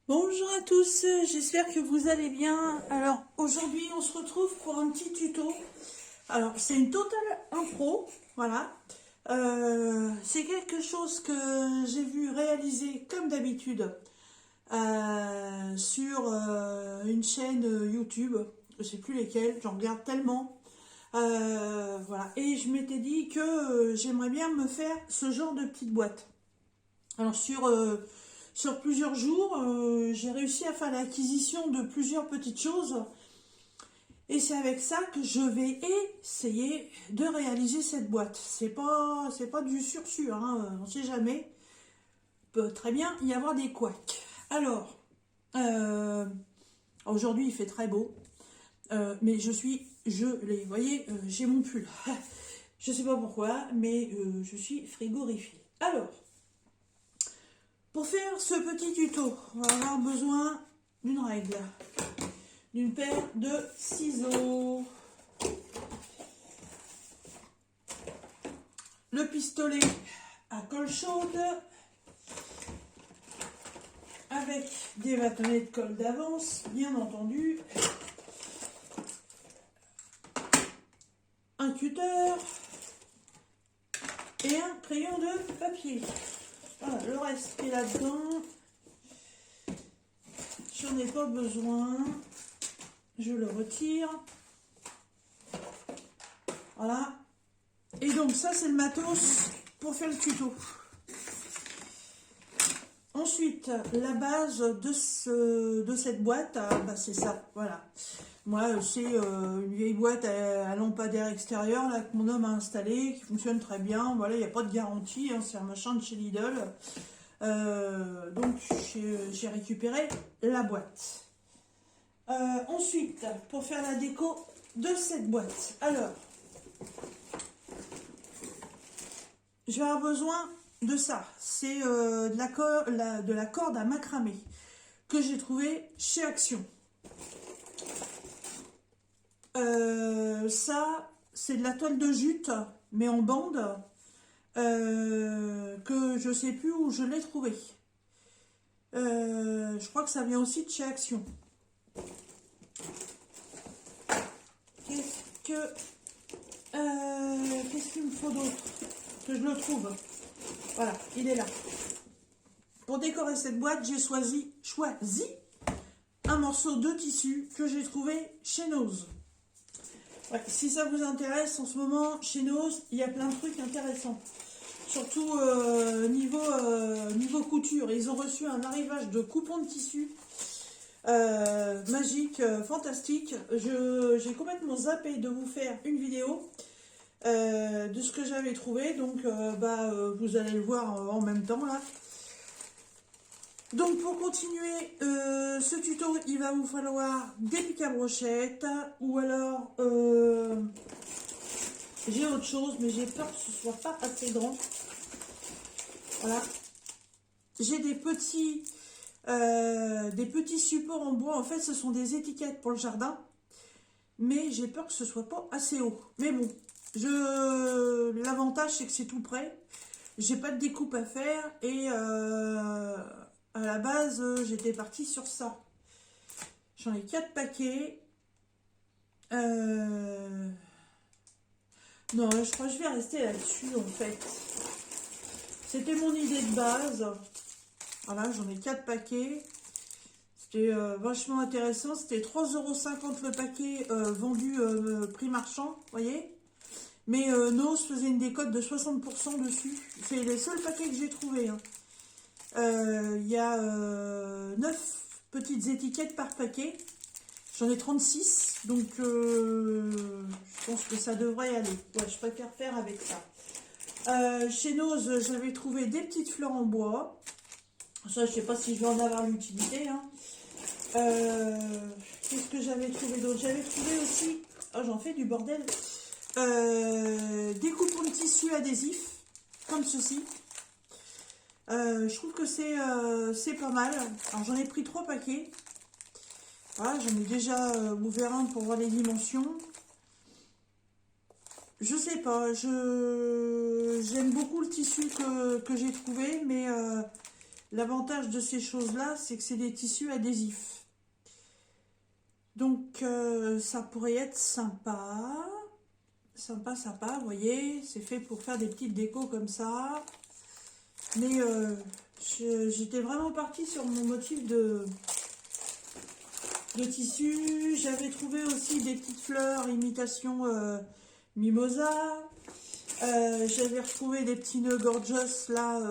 Bonjour à tous, j'espère que vous allez bien. Alors aujourd'hui on se retrouve pour un petit tuto. Alors c'est une totale impro, voilà. C'est quelque chose que j'ai vu réaliser comme d'habitude sur une chaîne YouTube. Je sais plus lesquelles, j'en regarde tellement. Voilà. Et je m'étais dit que j'aimerais bien me faire ce genre de petite boîte. Alors sur plusieurs jours, j'ai réussi à faire l'acquisition de plusieurs petites choses. Et c'est avec ça que je vais essayer de réaliser cette boîte. C'est pas du sursu, hein, on ne sait jamais. Peut très bien y avoir des couacs. Alors, euh, aujourd'hui il fait très beau, mais je suis gelée. Vous voyez, j'ai mon pull. Je sais pas pourquoi, mais je suis frigorifiée. Alors, pour faire ce petit tuto, on va avoir besoin d'une règle, d'une paire de ciseaux, le pistolet à colle chaude avec des bâtonnets de colle d'avance, bien entendu, un cutter et un crayon de papier. Voilà, le reste est là-dedans. J'en ai pas besoin. Je le retire. Voilà. Et donc ça c'est le matos pour faire le tuto. Ensuite, la base de cette boîte, c'est ça, voilà. Moi, c'est une vieille boîte à lampadaire extérieur là, que mon homme a installée, qui fonctionne très bien. Voilà, il n'y a pas de garantie, hein, c'est un machin de chez Lidl. Donc, j'ai récupéré la boîte. Ensuite, pour faire la déco de cette boîte, alors, je vais avoir besoin de ça. C'est de la corde à macramé que j'ai trouvé chez Action. Ça, c'est de la toile de jute, mais en bande, que je sais plus où je l'ai trouvé. Je crois que ça vient aussi de chez Action. Qu'est-ce qu'il me faut d'autre? Que je le trouve. Voilà, il est là. Pour décorer cette boîte, j'ai choisi un morceau de tissu que j'ai trouvé chez Nose. Ouais, si ça vous intéresse, en ce moment, chez Nose, il y a plein de trucs intéressants. Surtout niveau couture. Ils ont reçu un arrivage de coupons de tissu magique, fantastique. J'ai complètement zappé de vous faire une vidéo de ce que j'avais trouvé. Donc, vous allez le voir en même temps là. Donc pour continuer ce tuto, il va vous falloir des pics à brochettes ou alors j'ai autre chose, mais j'ai peur que ce soit pas assez grand. Voilà. J'ai des petits supports en bois. En fait, ce sont des étiquettes pour le jardin, mais j'ai peur que ce soit pas assez haut. Mais bon, l'avantage c'est que c'est tout prêt. J'ai pas de découpe à faire et à la base, j'étais partie sur ça. J'en ai 4 paquets. Non, je crois que je vais rester là-dessus, en fait. C'était mon idée de base. Voilà, j'en ai 4 paquets. C'était vachement intéressant. C'était 3,50 € le paquet vendu prix marchand, vous voyez. Mais Nose faisait une décote de 60% dessus. C'est les seuls paquets que j'ai trouvés, hein. Il y a 9 petites étiquettes par paquet. J'en ai 36, donc je pense que ça devrait aller. Ouais, je préfère faire avec ça. Chez Nose, j'avais trouvé des petites fleurs en bois. Ça, je sais pas si je vais en avoir l'utilité, hein. Qu'est-ce que j'avais trouvé d'autre? J'avais trouvé aussi, oh, j'en fais du bordel, des coupons de tissu adhésifs, comme ceci. Je trouve que c'est pas mal. Alors j'en ai pris 3 paquets. Voilà, j'en ai déjà ouvert un pour voir les dimensions. Je sais pas, j'aime beaucoup le tissu que j'ai trouvé, mais L'avantage de ces choses-là, c'est que c'est des tissus adhésifs. Donc, ça pourrait être sympa. Sympa, sympa, vous voyez. C'est fait pour faire des petites décos comme ça. Mais j'étais vraiment partie sur mon motif de tissu. J'avais trouvé aussi des petites fleurs imitation mimosa. J'avais retrouvé des petits nœuds gorgeous là.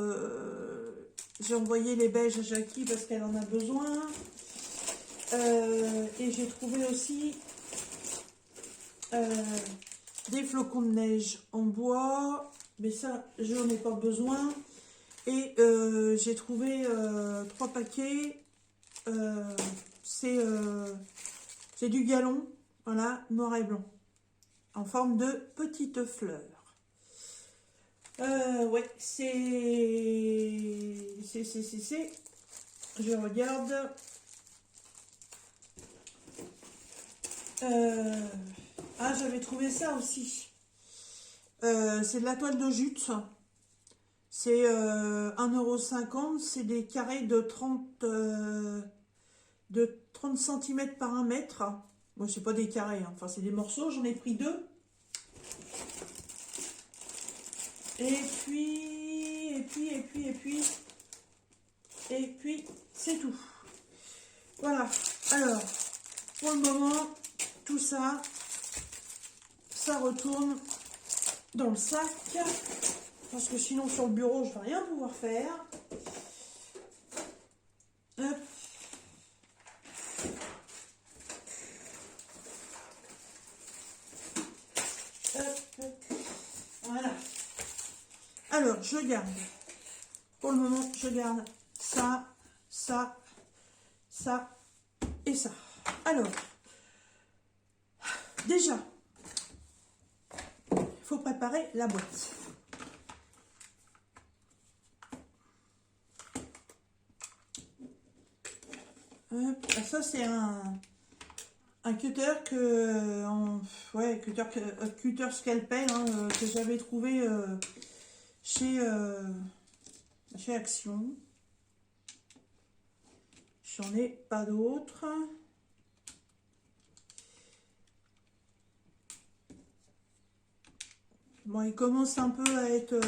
J'ai envoyé les beiges à Jackie parce qu'elle en a besoin. Et j'ai trouvé aussi des flocons de neige en bois. Mais ça, je n'en ai pas besoin. Et j'ai trouvé 3 paquets. C'est du galon, voilà, noir et blanc, en forme de petites fleurs. Ouais, je regarde. Ah, j'avais trouvé ça aussi. C'est de la toile de jute. C'est 1,50 €. C'est des carrés de 30 cm par 1 mètre. Bon, c'est pas des carrés, hein. Enfin, c'est des morceaux. J'en ai pris 2. Et puis, c'est tout. Voilà. Alors, pour le moment, tout ça, ça retourne dans le sac. Parce que sinon, sur le bureau, je ne vais rien pouvoir faire. Hop. Voilà. Alors, je garde. Pour le moment, je garde ça, ça, ça et ça. Alors, déjà, il faut préparer la boîte. Hop. Ça, c'est un cutter cutter scalpel hein, que j'avais trouvé chez Action. J'en ai pas d'autres. Bon, il commence un peu à être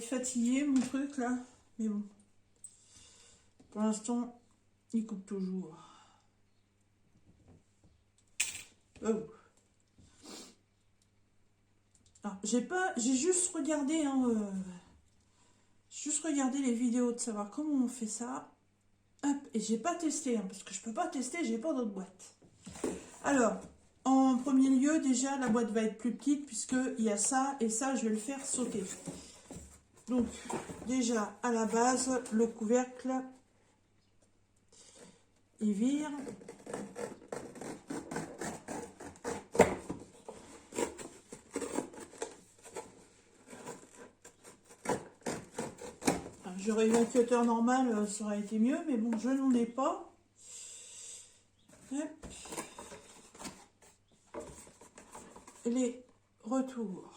fatigué mon truc là, mais bon. Pour l'instant, il coupe toujours. Oh. J'ai juste regardé, les vidéos de savoir comment on fait ça. Hop, et j'ai pas testé, parce que je peux pas tester, j'ai pas d'autre boîte. Alors, en premier lieu, déjà, la boîte va être plus petite puisqu'il y a ça et ça, je vais le faire sauter. Donc, déjà, à la base, le couvercle, il vire. J'aurais eu un cutter normal, ça aurait été mieux, mais bon, je n'en ai pas. Hop. Les retours.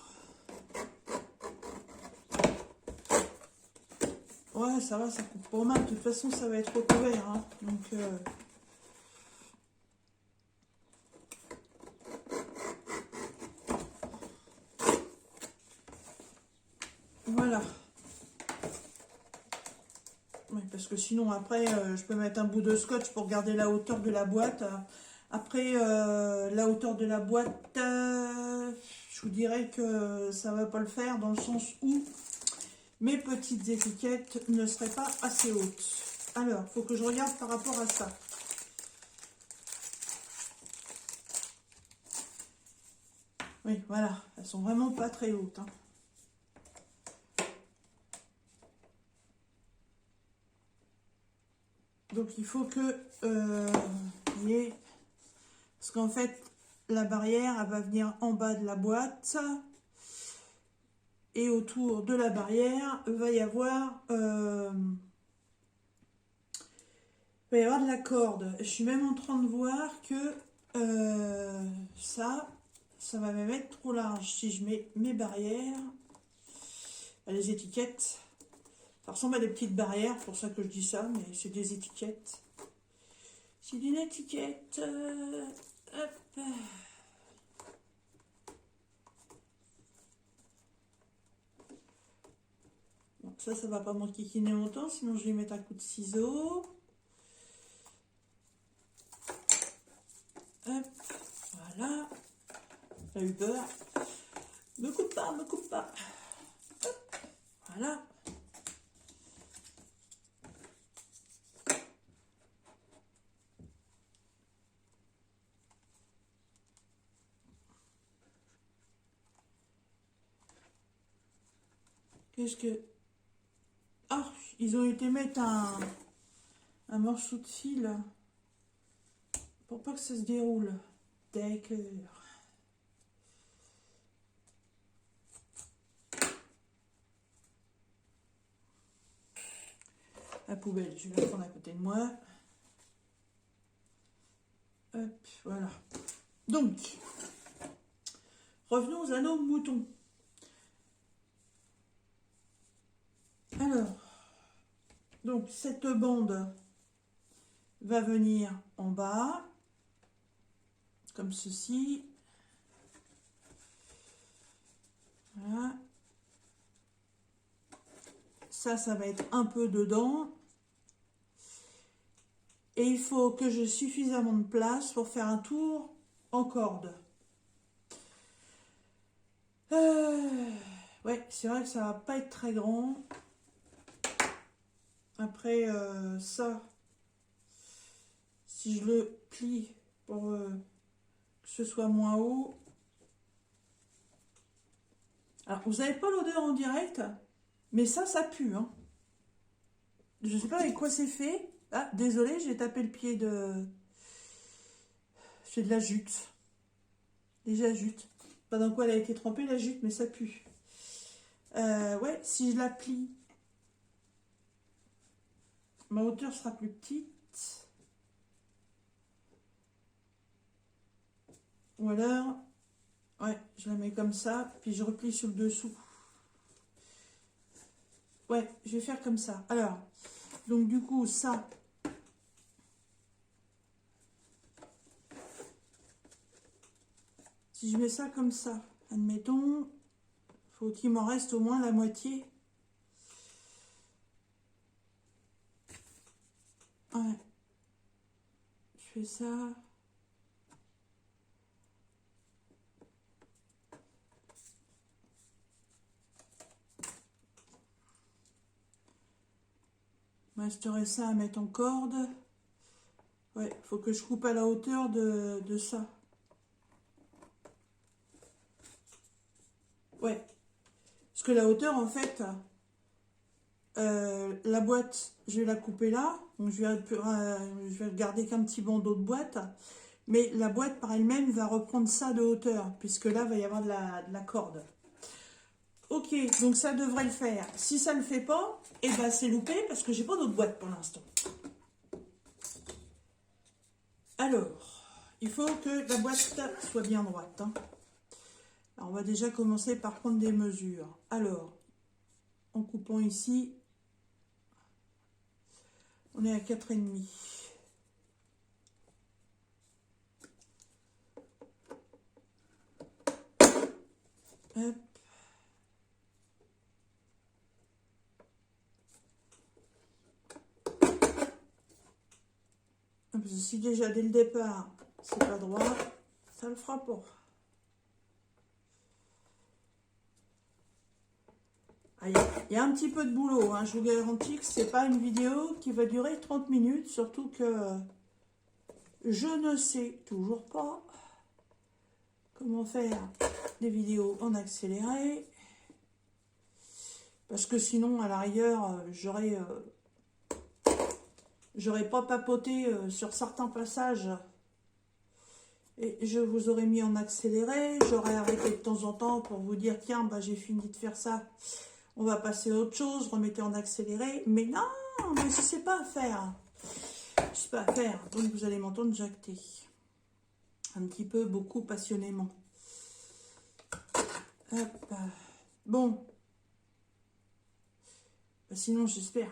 Ouais, ça va, ça coupe pas mal. De toute façon, ça va être recouvert. Hein. Donc, voilà. Ouais, parce que sinon, après, je peux mettre un bout de scotch pour garder la hauteur de la boîte. Après, la hauteur de la boîte, je vous dirais que ça va pas le faire dans le sens où mes petites étiquettes ne seraient pas assez hautes. Alors, il faut que je regarde par rapport à ça. Oui, voilà, elles sont vraiment pas très hautes. Hein. Donc, il faut que vous voyez, parce qu'en fait, la barrière, elle va venir en bas de la boîte. Et autour de la barrière, il va y avoir de la corde. Je suis même en train de voir que ça va même être trop large. Si je mets mes barrières, les étiquettes, Ça ressemble à des petites barrières, pour ça que je dis ça, mais c'est des étiquettes. C'est une étiquette. Hop. Bon, ça va pas m'enquiquiner longtemps, sinon je vais mettre un coup de ciseau. Hop, voilà. J'ai eu peur. Me coupe pas, me coupe pas. Hop, voilà. Qu'est-ce que... Ah, ils ont été mettre un morceau de fil pour pas que ça se déroule. D'accord. La poubelle, je vais la prendre à côté de moi. Hop, voilà. Donc, revenons à nos moutons. Alors, donc cette bande va venir en bas, comme ceci. Voilà. Ça va être un peu dedans. Et il faut que j'ai suffisamment de place pour faire un tour en corde. Ouais, c'est vrai que ça va pas être très grand. Après, ça, si je le plie pour que ce soit moins haut. Alors, vous n'avez pas l'odeur en direct, mais ça pue. Hein. Je ne sais pas avec quoi c'est fait. Ah, désolé, j'ai tapé le pied de... J'ai de la jute. Déjà jute. Pas dans quoi elle a été trempée, la jute, mais ça pue. Ouais, si je la plie, ma hauteur sera plus petite. Ou alors, ouais, je la mets comme ça, puis je replie sur le dessous. Ouais, je vais faire comme ça. Alors, donc du coup, ça... Si je mets ça comme ça, admettons, faut qu'il m'en reste au moins la moitié. Ouais. Je fais ça. Il me resterait ça à mettre en corde. Ouais, faut que je coupe à la hauteur de ça. Ouais. Parce que la hauteur, en fait, la boîte, je vais la couper là. Donc, je vais garder qu'un petit bandeau de boîte. Mais la boîte, par elle-même, va reprendre ça de hauteur. Puisque là, il va y avoir de la corde. Ok, donc ça devrait le faire. Si ça ne le fait pas, eh ben c'est loupé parce que j'ai pas d'autre boîte pour l'instant. Alors, il faut que la boîte soit bien droite. Hein. Alors, on va déjà commencer par prendre des mesures. Alors, en coupant ici, on est à 4,5. Hop. Parce que si déjà dès le départ, c'est pas droit, ça le fera pas. Il y a un petit peu de boulot, hein. Je vous garantis que c'est pas une vidéo qui va durer 30 minutes, surtout que je ne sais toujours pas comment faire des vidéos en accéléré. Parce que sinon, à l'arrière, j'aurais pas papoté sur certains passages. Et je vous aurais mis en accéléré. J'aurais arrêté de temps en temps pour vous dire, tiens, bah, j'ai fini de faire ça. On va passer à autre chose, remettez en accéléré. Mais non, mais si c'est pas à faire. C'est pas à faire. Donc vous allez m'entendre jacter. Un petit peu, beaucoup, passionnément. Hop. Bon. Sinon, j'espère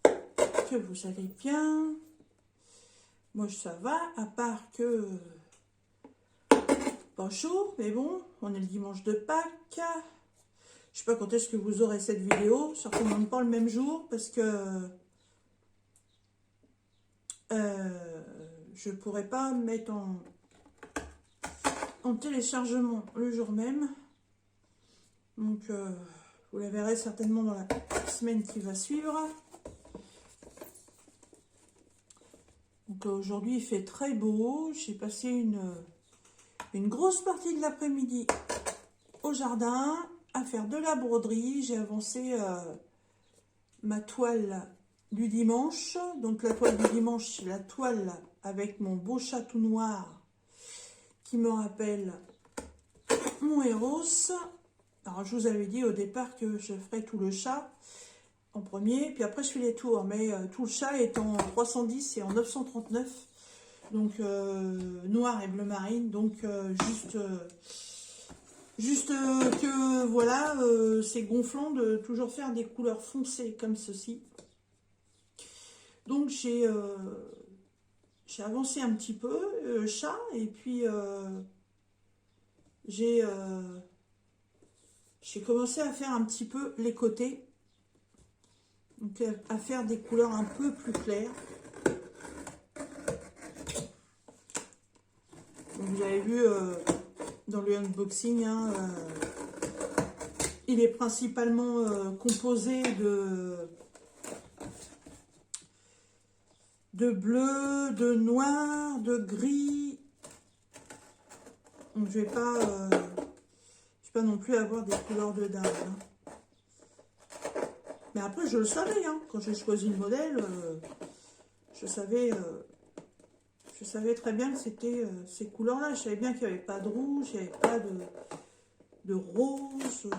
que vous allez bien. Moi, ça va, à part que pas chaud, mais bon, on est le dimanche de Pâques. Je sais pas quand est-ce que vous aurez cette vidéo, certainement pas le même jour, parce que je pourrais pas mettre en téléchargement le jour même. Donc, vous la verrez certainement dans la semaine qui va suivre. Donc, aujourd'hui, il fait très beau. J'ai passé une grosse partie de l'après-midi au jardin à faire de la broderie. J'ai avancé ma toile du dimanche. Donc, la toile du dimanche, c'est la toile avec mon beau chat tout noir qui me rappelle mon héros. Alors, je vous avais dit au départ que je ferais tout le chat en premier, puis après je fais les tours, mais tout le chat est en 310 et en 939, donc noir et bleu marine, donc juste que voilà, c'est gonflant de toujours faire des couleurs foncées comme ceci. Donc j'ai avancé un petit peu chat, et puis j'ai commencé à faire un petit peu les côtés. Donc à faire des couleurs un peu plus claires. Donc, vous avez vu dans le unboxing, hein, il est principalement composé de bleu, de noir, de gris. Donc je vais pas non plus avoir des couleurs de dingue. Hein. Mais après, je le savais, hein, quand j'ai choisi le modèle, je savais très bien que c'était ces couleurs-là. Je savais bien qu'il n'y avait pas de rouge, il n'y avait pas de rose,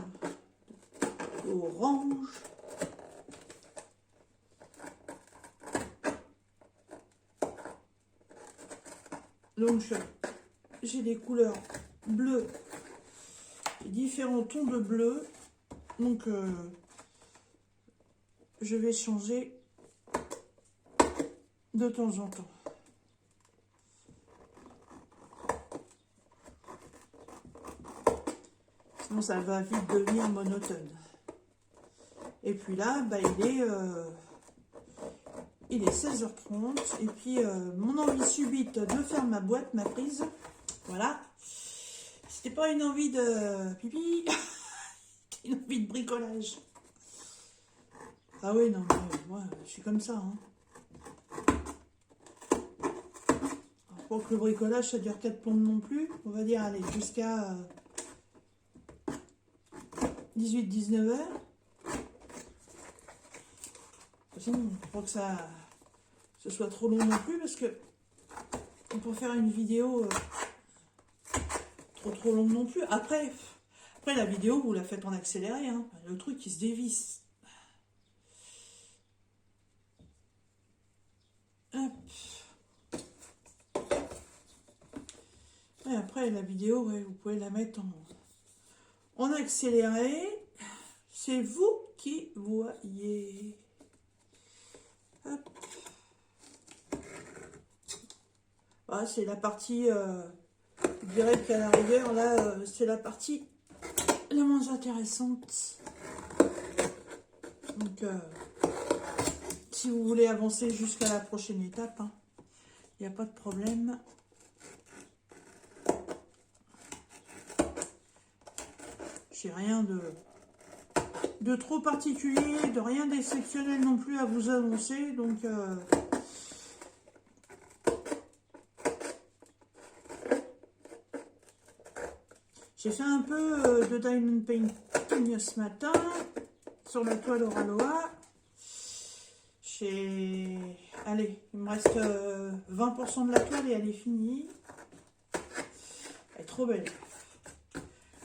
d'orange. Donc, j'ai des couleurs bleues, différents tons de bleu. Donc, je vais changer de temps en temps. Sinon, ça va vite devenir monotone. Et puis là, bah, il est 16h30. Et puis, mon envie subite de faire ma boîte, ma prise. Voilà. C'était pas une envie de pipi. C'était une envie de bricolage. Ah oui, non, mais moi, je suis comme ça. Hein. Pour que le bricolage, ça dure 4 plombes non plus. On va dire, allez, jusqu'à 18-19 heures. Sinon, pour que ce soit trop long non plus, parce que pour faire une vidéo trop longue non plus. Après, la vidéo, vous la faites en accéléré. Hein. Le truc qui se dévisse. Hop. Et après, la vidéo, ouais, vous pouvez la mettre en accéléré. C'est vous qui voyez. Hop. Ah, c'est la partie, je dirais qu'à la rigueur, là, c'est la partie la moins intéressante. Donc, si vous voulez avancer jusqu'à la prochaine étape, il n'y a pas de problème. J'ai rien de trop particulier, de rien d'exceptionnel non plus à vous annoncer. Donc, j'ai fait un peu de diamond painting ce matin sur la toile Oraloa. Allez, il me reste 20% de la toile et elle est finie. Elle est trop belle.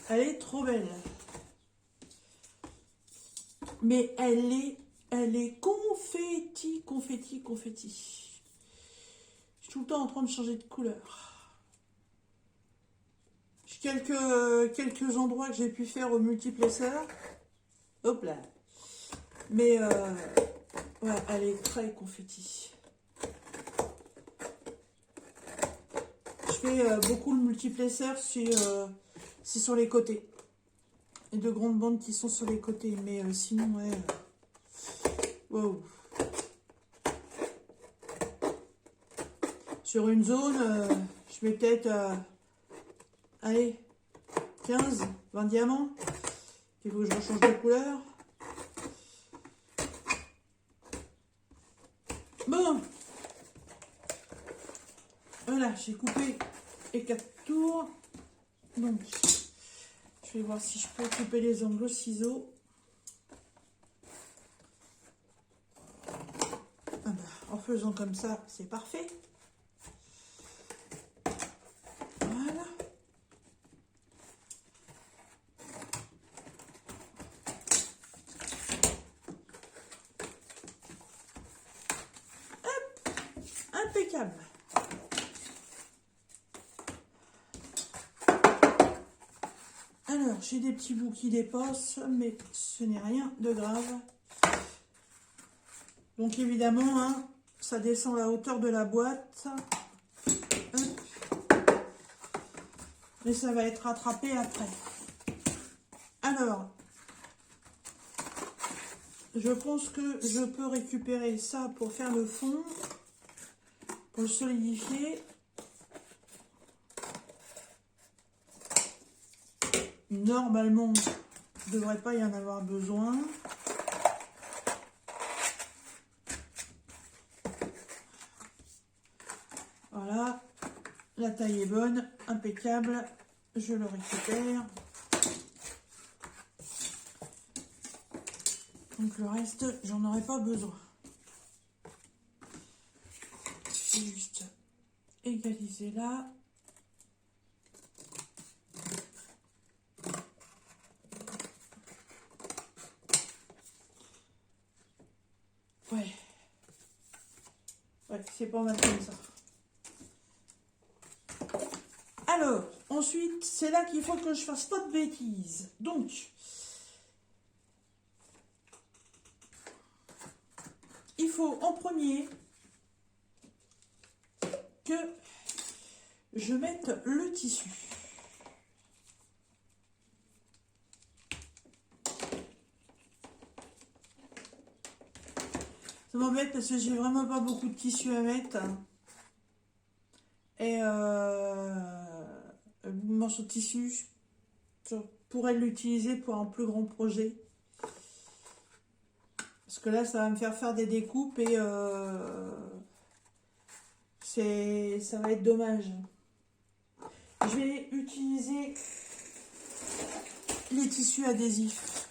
Elle est trop belle. Mais elle est confetti. Je suis tout le temps en train de changer de couleur. J'ai quelques endroits que j'ai pu faire au multiplesseur. Hop là. Mais ouais, elle est très confetti. Je fais beaucoup le multiplesseur c'est sur les côtés. Et de grandes bandes qui sont sur les côtés. Mais sinon, ouais. Wow. Sur une zone, je mets peut-être, allez, 15, 20 diamants. Il faut que je rechange de couleur. Bon. Voilà, j'ai coupé les 4 tours. Donc, je vais voir si je peux couper les angles au ciseau. Ah bah, en faisant comme ça, c'est parfait. Voilà. Hop, impeccable. Alors, j'ai des petits bouts qui dépassent, mais ce n'est rien de grave. Donc évidemment, hein, ça descend à la hauteur de la boîte. Hop. Mais ça va être rattrapé après. Alors, je pense que je peux récupérer ça pour faire le fond, pour le solidifier. Normalement, il ne devrait pas y en avoir besoin. Voilà, la taille est bonne, impeccable. Je le récupère. Donc le reste, j'en aurai pas besoin. Je vais juste égaliser là. Ouais. Ouais, c'est pas mal comme ça. Alors, ensuite, c'est là qu'il faut que je fasse pas de bêtises. Donc, il faut en premier que je mette le tissu. Ça m'embête parce que j'ai vraiment pas beaucoup de tissu à mettre. Et le morceau de tissu, je pourrais l'utiliser pour un plus grand projet. Parce que là, ça va me faire des découpes et ça va être dommage. Je vais utiliser les tissus adhésifs.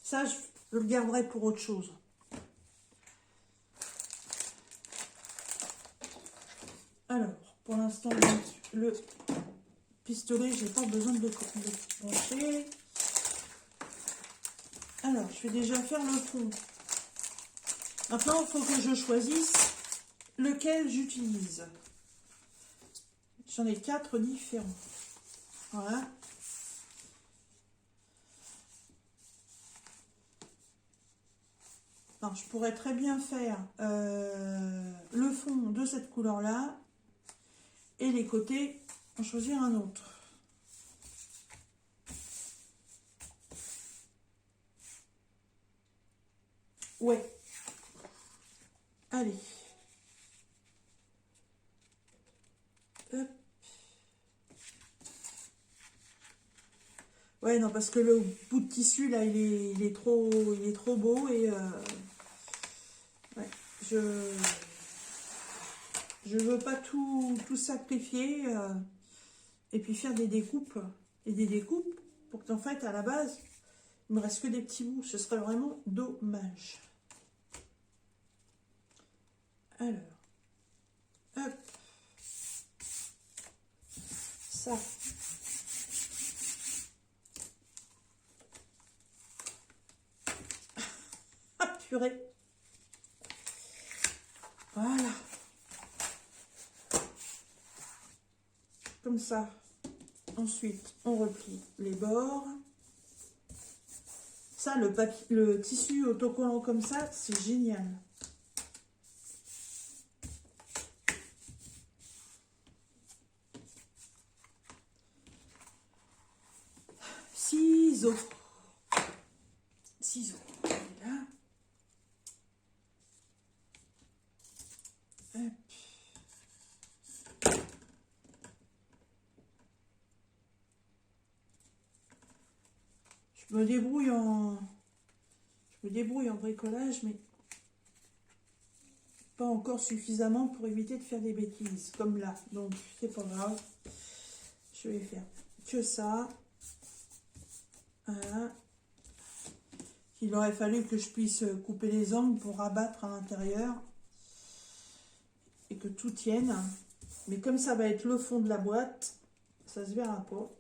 Ça, je le garderai pour autre chose. Alors, pour l'instant, le pistolet, j'ai pas besoin de le brancher. Alors, je vais déjà faire le fond. Maintenant, il faut que je choisisse lequel j'utilise. J'en ai 4 différents. Voilà. Alors, je pourrais très bien faire le fond de cette couleur-là et les côtés, en choisir un autre. Ouais. Allez. Hop. Ouais, non, parce que le bout de tissu, là, il est trop beau et ouais, je veux pas tout sacrifier et puis faire des découpes et des découpes pour qu'en fait, à la base, il me reste que des petits bouts. Ce serait vraiment dommage. Alors, hop, ça. Ah, purée. Voilà. Comme ça. Ensuite, on replie les bords. Ça, le papier, le tissu autocollant comme ça, c'est génial. Ciseaux. Ciseaux. Là. Hop. Je me débrouille en bricolage, mais pas encore suffisamment pour éviter de faire des bêtises, comme là. Donc, c'est pas grave. Je vais faire que ça. Voilà. Il aurait fallu que je puisse couper les angles pour rabattre à l'intérieur et que tout tienne. Mais comme ça va être le fond de la boîte, ça se verra pas.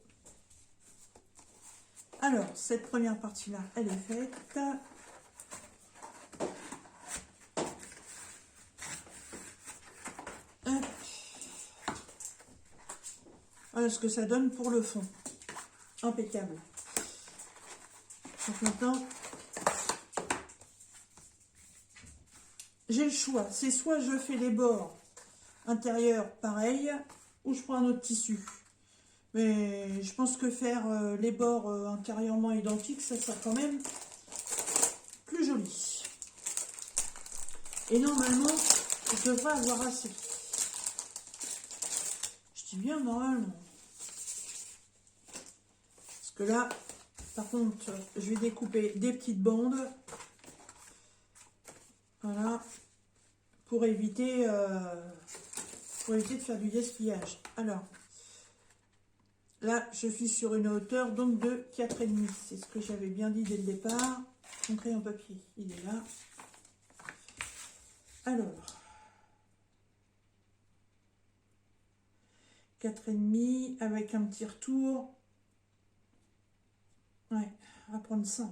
Alors, cette première partie-là, elle est faite. Hop. Voilà ce que ça donne pour le fond. Impeccable. Donc maintenant, j'ai le choix. C'est soit je fais les bords intérieurs pareil, ou je prends un autre tissu. Mais je pense que faire les bords intérieurement identiques, ça sera quand même plus joli. Et normalement, je devrais avoir assez. Je dis bien normalement. Parce que là, par contre, je vais découper des petites bandes. Voilà. Pour éviter de faire du gaspillage. Alors, là, je suis sur une hauteur donc de 4,5. C'est ce que j'avais bien dit dès le départ. Mon crayon papier, il est là. Alors, 4,5 avec un petit retour. Ouais, on va prendre 5.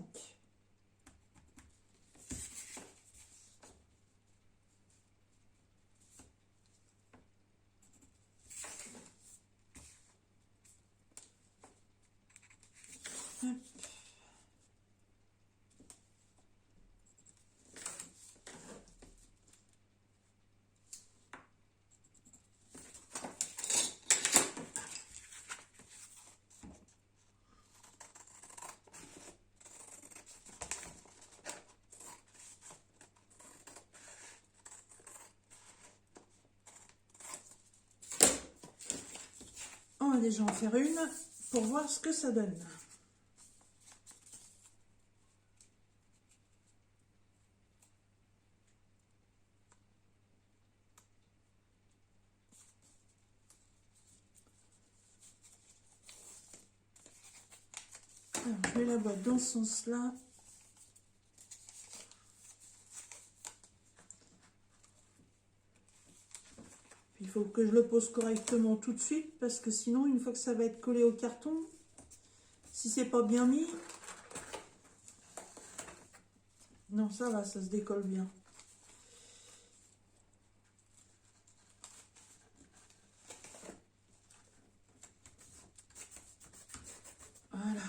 Hop. On va déjà en faire une pour voir ce que ça donne. Alors, je mets la boîte dans ce sens-là. Il faut que je le pose correctement tout de suite parce que sinon, une fois que ça va être collé au carton, si c'est pas bien mis, non, ça va, ça se décolle bien. Voilà.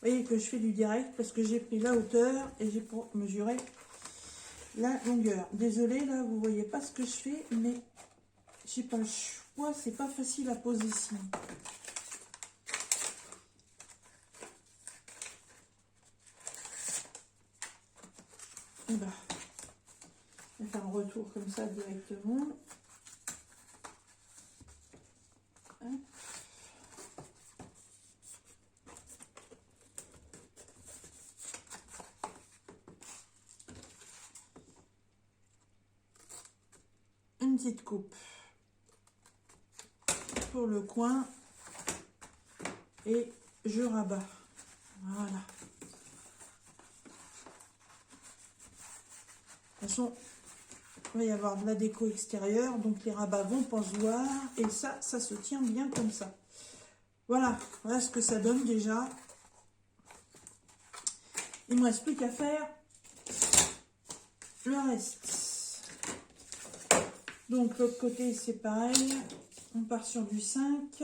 Vous voyez que je fais du direct parce que j'ai pris la hauteur et j'ai pour mesurer la longueur. Désolée, là, vous voyez pas ce que je fais, mais j'ai pas le choix, c'est pas facile à poser ici. Et ben, je vais faire un retour comme ça directement. Hein. Une petite coupe pour le coin et je rabats. Voilà. De toute façon, il va y avoir de la déco extérieure, donc les rabats vont pas se voir et ça se tient bien comme ça. Voilà, voilà ce que ça donne déjà. Il me reste plus qu'à faire le reste. Donc l'autre côté c'est pareil, on part sur du 5,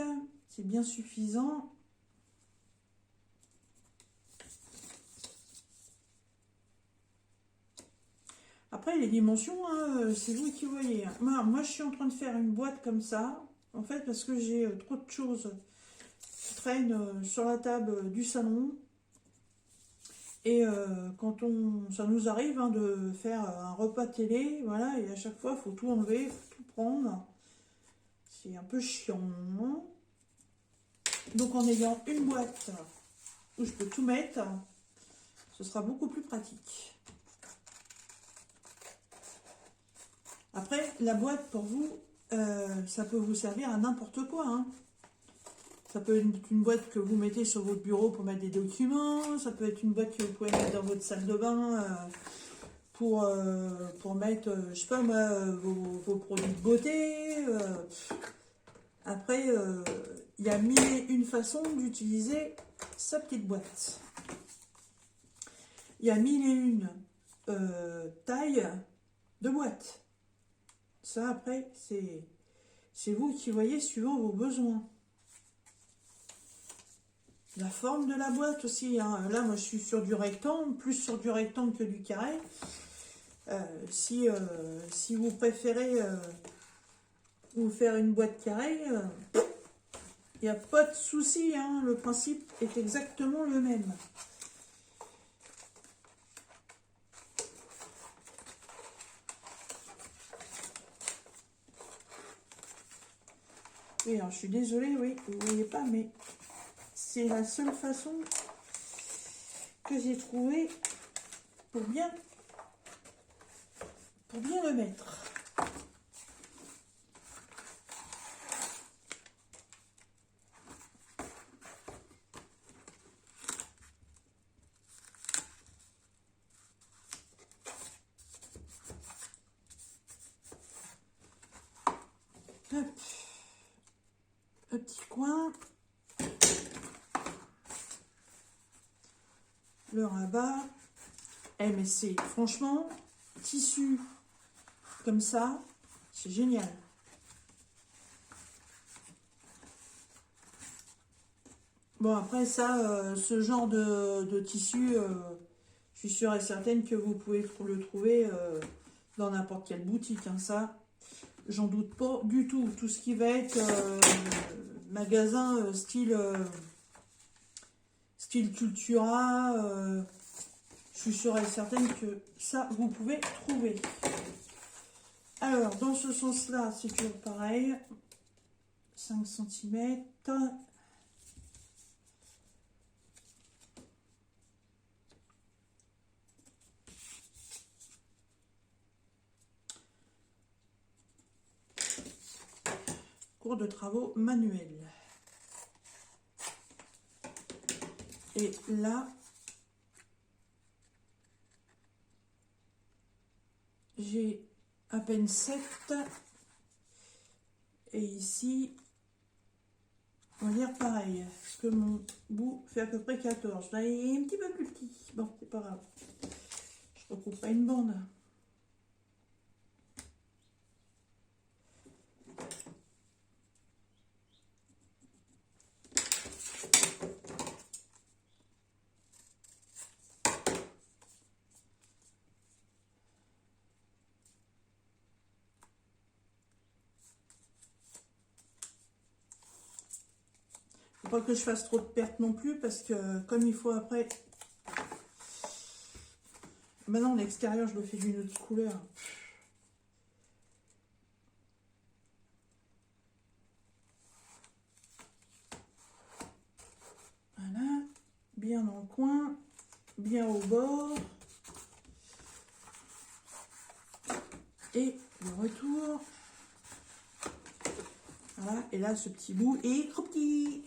c'est bien suffisant. Après les dimensions, hein, c'est vous qui voyez. Moi je suis en train de faire une boîte comme ça, en fait parce que j'ai trop de choses qui traînent sur la table du salon. Et quand ça nous arrive hein, de faire un repas télé, voilà, et à chaque fois, il faut tout enlever, il faut tout prendre. C'est un peu chiant. Donc en ayant une boîte où je peux tout mettre, ce sera beaucoup plus pratique. Après, la boîte pour vous, ça peut vous servir à n'importe quoi. Hein. Ça peut être une boîte que vous mettez sur votre bureau pour mettre des documents. Ça peut être une boîte que vous pouvez mettre dans votre salle de bain pour mettre, je sais pas moi, vos produits de beauté. Après, il y a mille et une façons d'utiliser sa petite boîte. Il y a mille et une tailles de boîte. Ça, après, c'est vous qui voyez suivant vos besoins. La forme de la boîte aussi. Hein. Là, moi, je suis sur du rectangle, plus sur du rectangle que du carré. Si vous préférez vous faire une boîte carrée, il n'y a pas de souci. Hein. Le principe est exactement le même. Oui, alors je suis désolée, oui, vous ne voyez pas, mais c'est la seule façon que j'ai trouvé pour bien le mettre. Hop. Un petit coin. Le rabat. Eh mais c'est franchement tissu comme ça, c'est génial. Bon après ça, ce genre de tissu, je suis sûre et certaine que vous pouvez le trouver dans n'importe quelle boutique. Hein, ça, j'en doute pas du tout. Tout ce qui va être magasin style Cultura, je suis sûre et certaine que ça, vous pouvez trouver. Alors, dans ce sens-là, c'est toujours pareil. 5 cm. Cours de travaux manuels. Et là, j'ai à peine 7. Et ici, on va dire pareil. Parce que mon bout fait à peu près 14. Là, il est un petit peu plus petit. Bon, c'est pas grave. Je recouperai une bande. Faut pas que je fasse trop de pertes non plus parce que comme il faut après. Maintenant l'extérieur je le fais d'une autre couleur. Voilà, bien dans le coin, bien au bord. Et le retour. Voilà, et là ce petit bout est trop petit.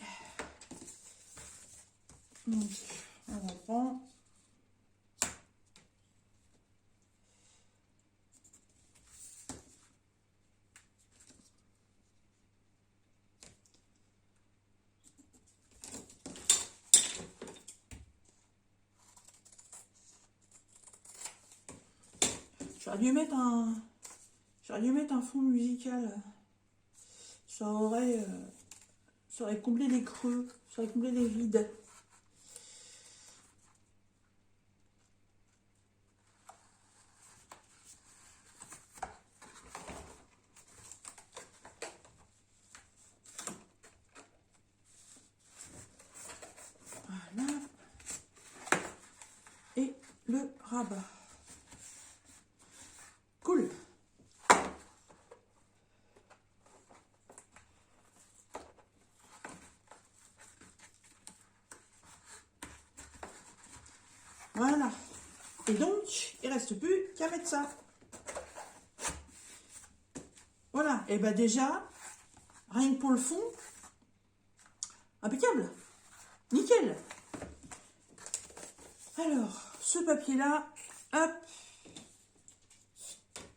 Donc, on reprend. J'aurais dû mettre un fond musical. Ça aurait comblé les creux, ça aurait comblé les vides. Voilà. Et le rabat. Cool. Voilà. Et donc, il reste plus qu'à mettre ça. Voilà. Et ben déjà, rien que pour le fond, impeccable. Nickel. Alors, ce papier-là, hop,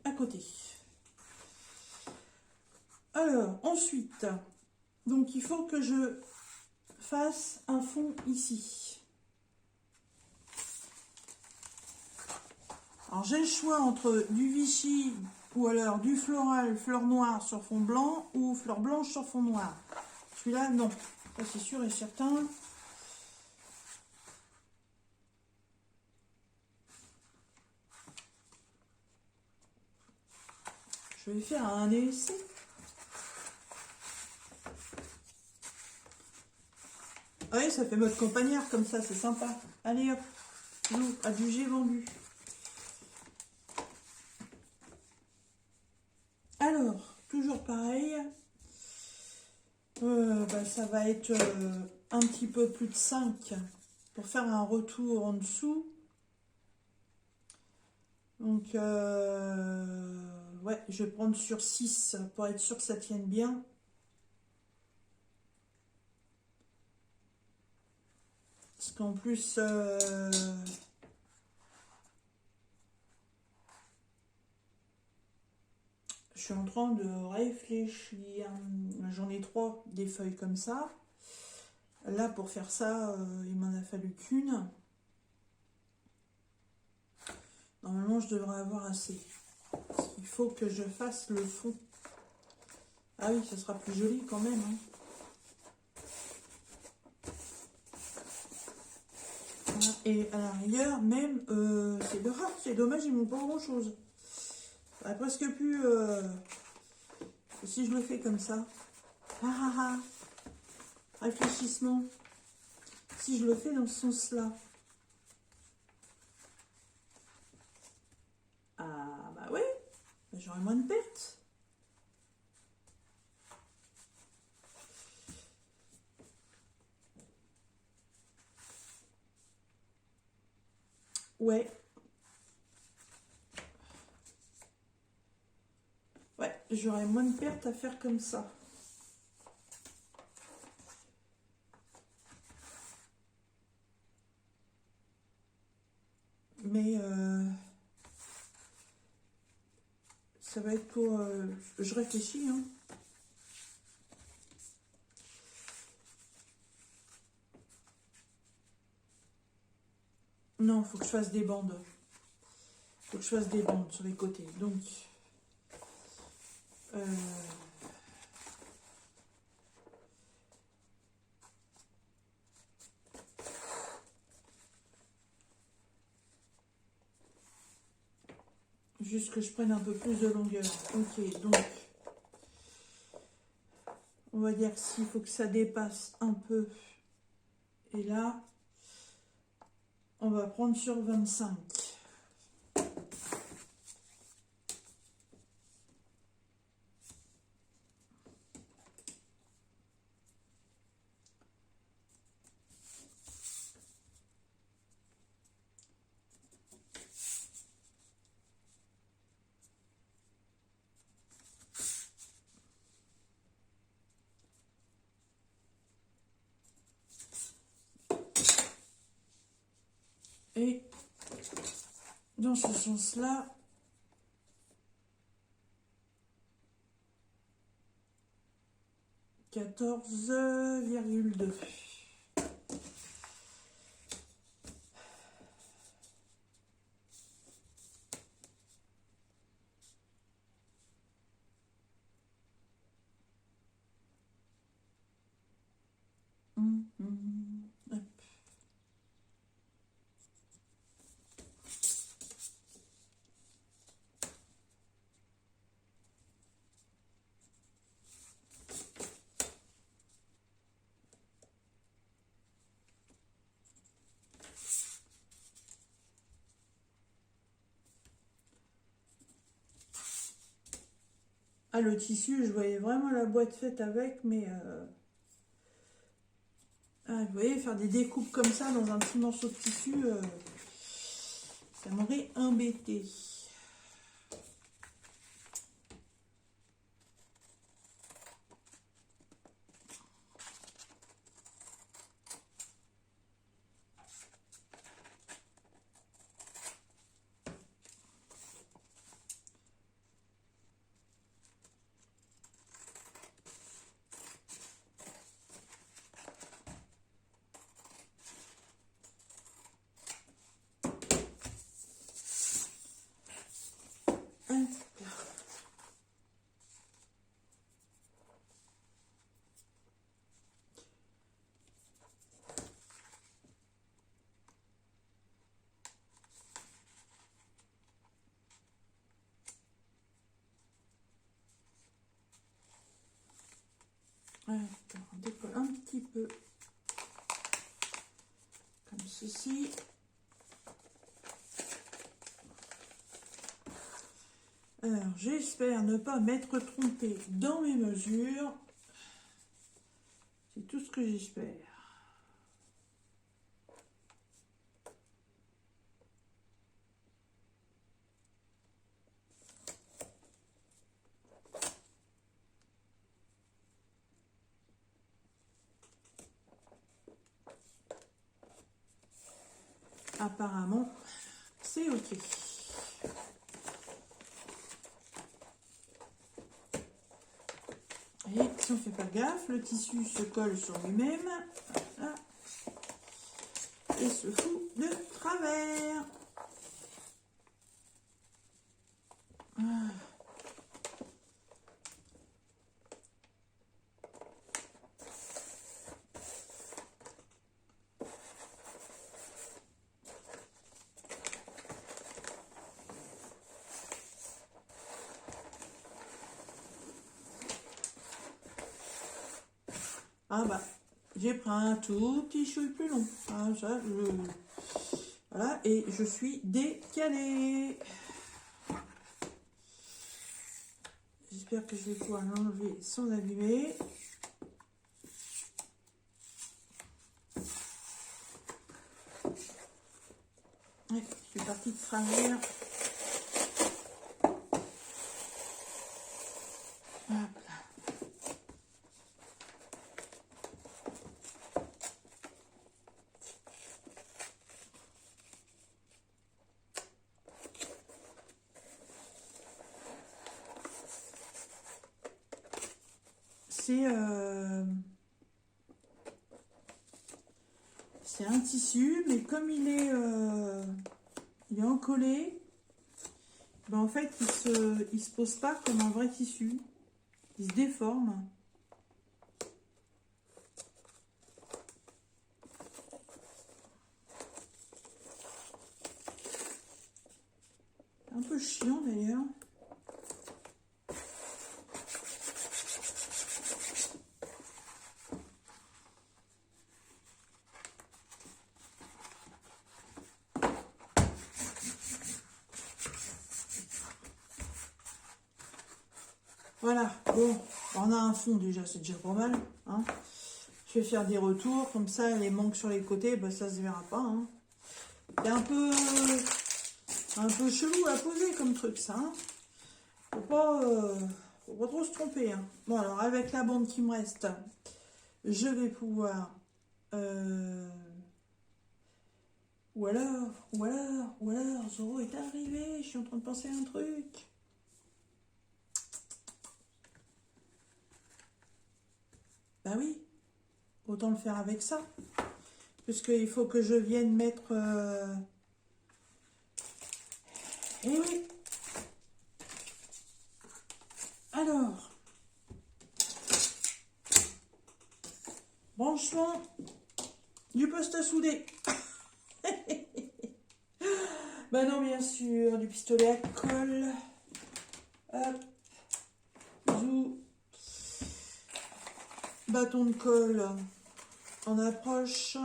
à côté. Alors, ensuite, donc il faut que je fasse un fond ici. Alors, j'ai le choix entre du Vichy ou alors du floral, fleur noire sur fond blanc ou fleur blanche sur fond noir. Celui-là, non. Ça, c'est sûr et certain. Je vais faire un essai. Oui, ça fait mode campagnard comme ça, c'est sympa. Allez hop, nous, adjugé vendu. Alors, toujours pareil. Ça va être un petit peu plus de 5 pour faire un retour en dessous. Donc, ouais, je vais prendre sur 6 pour être sûr que ça tienne bien. Parce qu'en plus, je suis en train de réfléchir. J'en ai 3 des feuilles comme ça. Là, pour faire ça, il m'en a fallu qu'une. Normalement, je devrais avoir assez. Il faut que je fasse le fond. Ah oui, ça sera plus joli quand même. Hein. Voilà. Et à la rigueur, même, c'est dommage, ils m'ont pas grand chose. Ça aurait presque pu... si je le fais comme ça. Réfléchissement. Si je le fais dans ce sens-là. Ah bah ouais, j'aurai moins de pertes. Ouais. Ouais, j'aurai moins de pertes à faire comme ça. Mais ça va être pour... je réfléchis, hein. Non, il faut que je fasse des bandes. Il faut que je fasse des bandes sur les côtés. Donc... juste que je prenne un peu plus de longueur. Ok, donc... On va dire qu'il faut que ça dépasse un peu. Et là... On va prendre sur 25. Et dans ce sens-là, « 14,2 ». Hop. Ah, le tissu, je voyais vraiment la boîte faite avec, mais... Ah, vous voyez, faire des découpes comme ça dans un petit morceau de tissu, ça m'aurait embêté. On décolle un petit peu comme ceci. Alors, j'espère ne pas m'être trompée dans mes mesures. C'est tout ce que j'espère. Apparemment, c'est ok. Et si on ne fait pas gaffe, le tissu se colle sur lui-même. Voilà. Et se fout de travers. Ah. Ah bah, j'ai pris un tout petit chouille plus long. Ah, ça, voilà, et je suis décalée. J'espère que je vais pouvoir l'enlever sans abîmer. Ouais, je suis partie de travers. Hop là. C'est un tissu, mais comme il est encollé, ben en fait, il se pose pas comme un vrai tissu. Il se déforme. C'est un peu chiant d'ailleurs. Voilà, bon, on a un fond déjà, c'est déjà pas mal. Hein. Je vais faire des retours, comme ça, les manques sur les côtés, ben, ça se verra pas. Hein. C'est un peu chelou à poser comme truc, ça. Hein. Faut pas trop se tromper. Hein. Bon, alors, avec la bande qui me reste, je vais pouvoir... Ou alors, Zoro est arrivé, je suis en train de penser à un truc. Bah oui, autant le faire avec ça. Puisqu'il faut que je vienne mettre... Eh oui. Alors. Branchement du poste à souder. Ben non, bien sûr, du pistolet à colle. Hop. Zou. Bâton de colle en approche.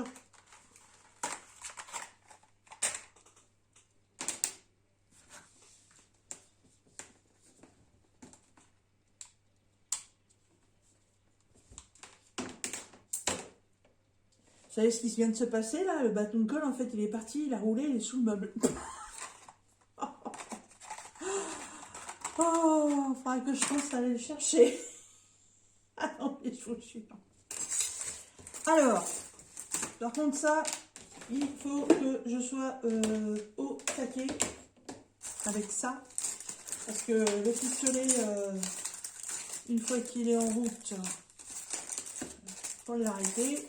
Vous savez ce qui vient de se passer là? Le bâton de colle, en fait, il est parti, il a roulé, il est sous le meuble. Oh, faudrait que je pense à aller le chercher. Ah non, les chaussures. Alors, par contre, ça, il faut que je sois au taquet avec ça. Parce que le pistolet, une fois qu'il est en route, il faut l'arrêter.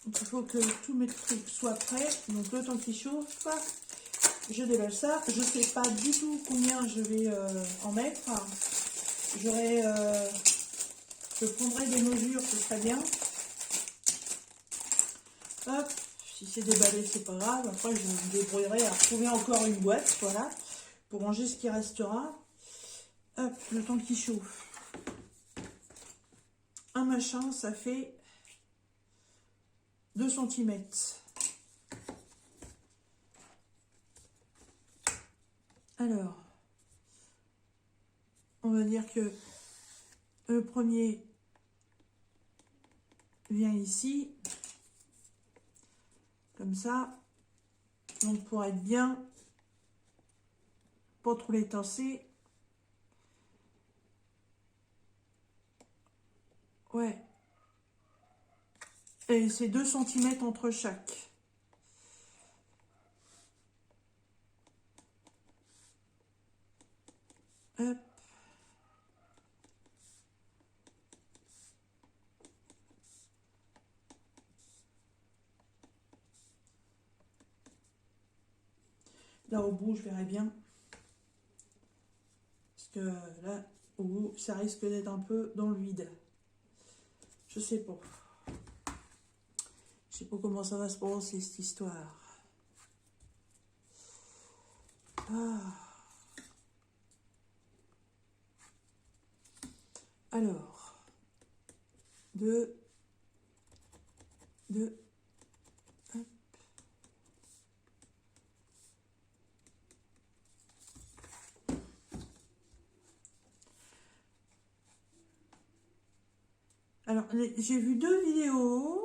Donc il faut que tous mes trucs soient prêts. Donc le temps qu'il chauffe, je déballe ça. Je ne sais pas du tout combien je vais en mettre. Je prendrai des mesures, ce serait bien. Hop, si c'est déballé, c'est pas grave. Après, je me débrouillerai à retrouver encore une boîte, voilà, pour ranger ce qui restera. Hop, le temps qu'il chauffe. Un machin, ça fait 2 cm. Alors, on va dire que le premier vient ici, comme ça. Donc, pour être bien, pas trop l'étancer. Ouais. Et c'est 2 cm entre chaque. Hop. Là, au bout, je verrai bien. Parce que là, au bout, ça risque d'être un peu dans le vide. Je sais pas. Je sais pas comment ça va se passer, cette histoire. Ah. Alors, 2, hop. Alors, j'ai vu 2 vidéos.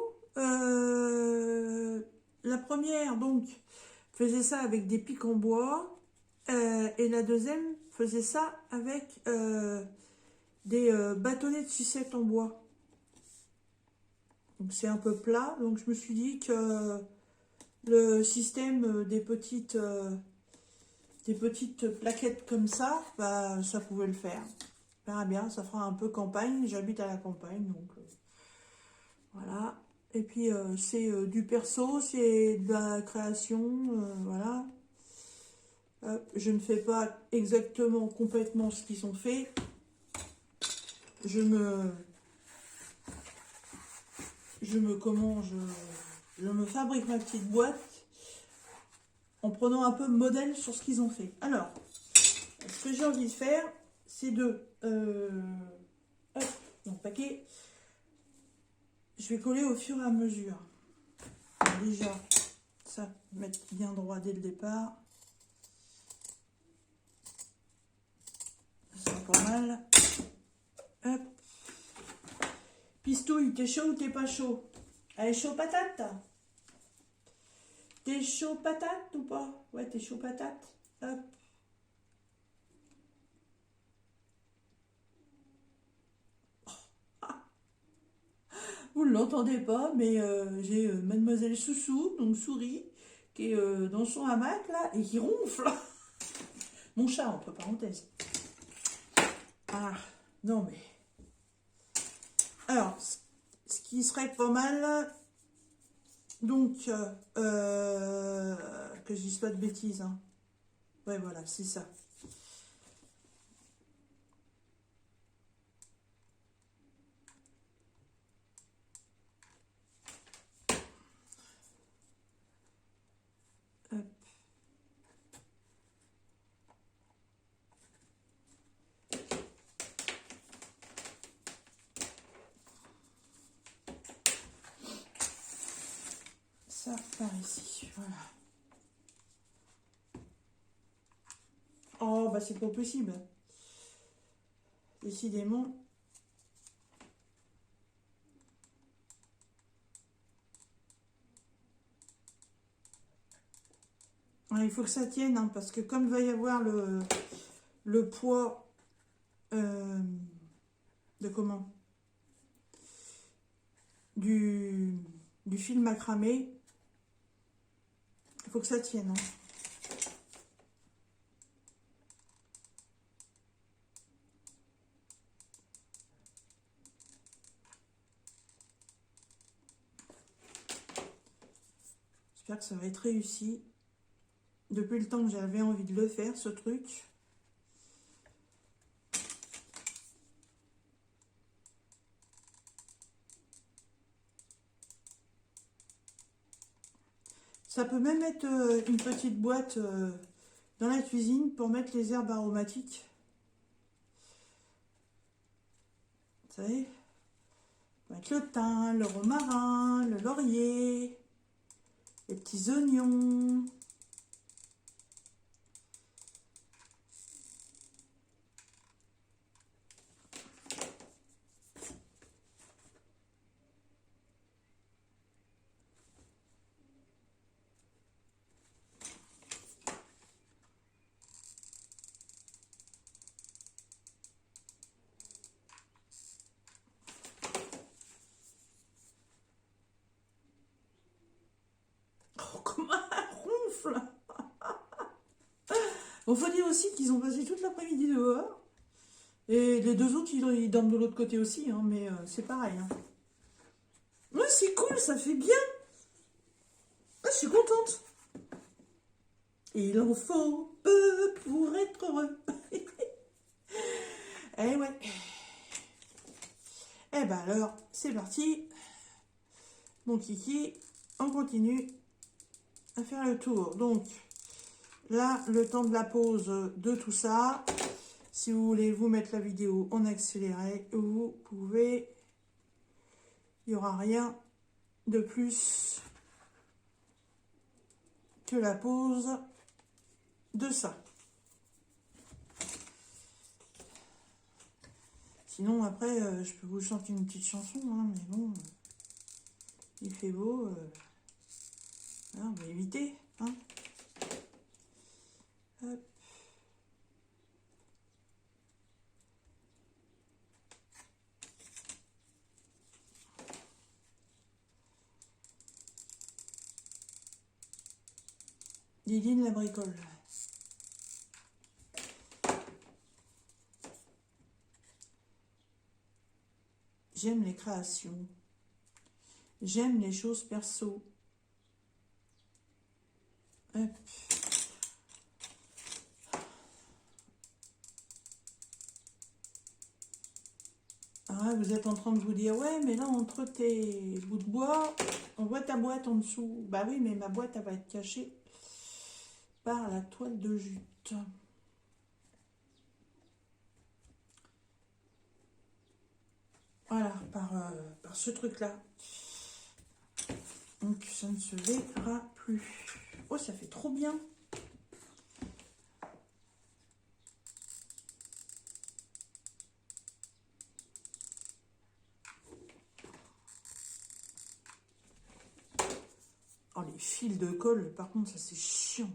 La première, donc, faisait ça avec des pics en bois. Et la deuxième faisait ça avec des bâtonnets de sucette en bois. Donc, c'est un peu plat. Donc, je me suis dit que le système des petites plaquettes comme ça, bah, ça pouvait le faire. On verra bien, ça fera un peu campagne. J'habite à la campagne, donc voilà. Et puis c'est du perso, c'est de la création, voilà. Je ne fais pas exactement complètement ce qu'ils ont fait. Je me fabrique ma petite boîte en prenant un peu modèle sur ce qu'ils ont fait. Alors, ce que j'ai envie de faire, c'est de hop, dans le paquet, je vais coller au fur et à mesure. Alors déjà, ça mettre bien droit dès le départ. C'est pas mal. Hop. Pistouille, t'es chaud ou t'es pas chaud? Allez, chaud patate? T'es chaud patate ou pas? Ouais, t'es chaud patate. Hop. Vous ne l'entendez pas, mais j'ai Mademoiselle Soussou, donc Souris, qui est dans son hamac là et qui ronfle. Mon chat, entre parenthèses. Ah, non mais. Alors, ce qui serait pas mal, donc, que je dise pas de bêtises, hein. Ouais, voilà, c'est ça. ça par ici. Voilà. Oh, bah c'est pas possible. Décidément. Il faut que ça tienne, hein, parce que comme il va y avoir le poids de comment du fil macramé, il faut que ça tienne. Hein. J'espère que ça va être réussi. Depuis le temps que j'avais envie de le faire, ce truc. Ça peut même être une petite boîte dans la cuisine pour mettre les herbes aromatiques. Vous savez, avec le thym, le romarin, le laurier, les petits oignons. Oh, comment elle ronfle! Bon, faut dire aussi qu'ils ont passé toute l'après-midi dehors. Et les deux autres, ils dorment de l'autre côté aussi, hein, mais c'est pareil. Hein. Ouais, c'est cool, ça fait bien. Ah, je suis contente. Il en faut peu pour être heureux. Eh ouais. Eh ben alors, c'est parti. Mon kiki, on continue à faire le tour. Donc, là, le temps de la pause de tout ça. Si vous voulez vous mettre la vidéo en accéléré, vous pouvez. Il n'y aura rien de plus que la pause de ça. Sinon, après, je peux vous chanter une petite chanson, hein, mais bon, il fait beau. Voilà, on va éviter. Hein. Hop. Liline la bricole. J'aime les créations. J'aime les choses perso. Hop. Ah, vous êtes en train de vous dire, ouais, mais là, entre tes bouts de bois, on voit ta boîte en dessous. Bah oui, mais ma boîte, elle va être cachée par la toile de jute. Voilà, par ce truc-là. Donc, ça ne se verra plus. Oh, ça fait trop bien. Oh, les fils de colle, par contre, ça, c'est chiant.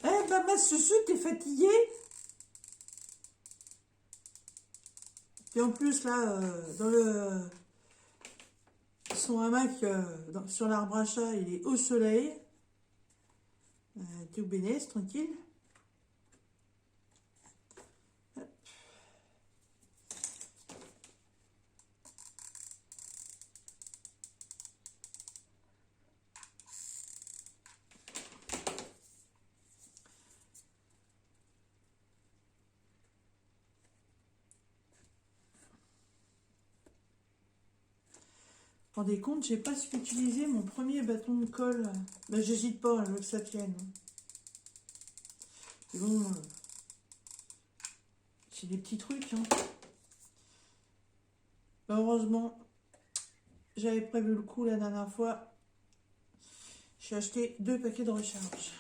Eh ben, ma Susu, t'es fatiguée? Et en plus, là, dans son hamac, sur l'arbre à chat, il est au soleil. T'es au bénesse, tranquille. Vous vous rendez compte, j'ai presque utilisé mon premier bâton de colle. Ben, j'hésite pas, je veux que ça tienne. Et bon, c'est des petits trucs. Hein. Ben, heureusement, j'avais prévu le coup la dernière fois. J'ai acheté 2 paquets de recharge.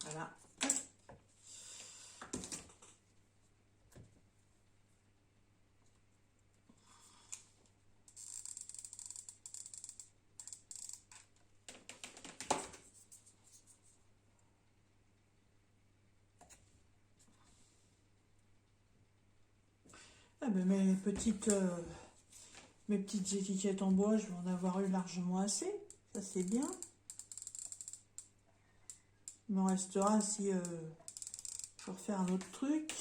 Voilà. Ah ben mes petites étiquettes en bois, je vais en avoir eu largement assez. Ça c'est bien. Il me restera si je vais refaire un autre truc.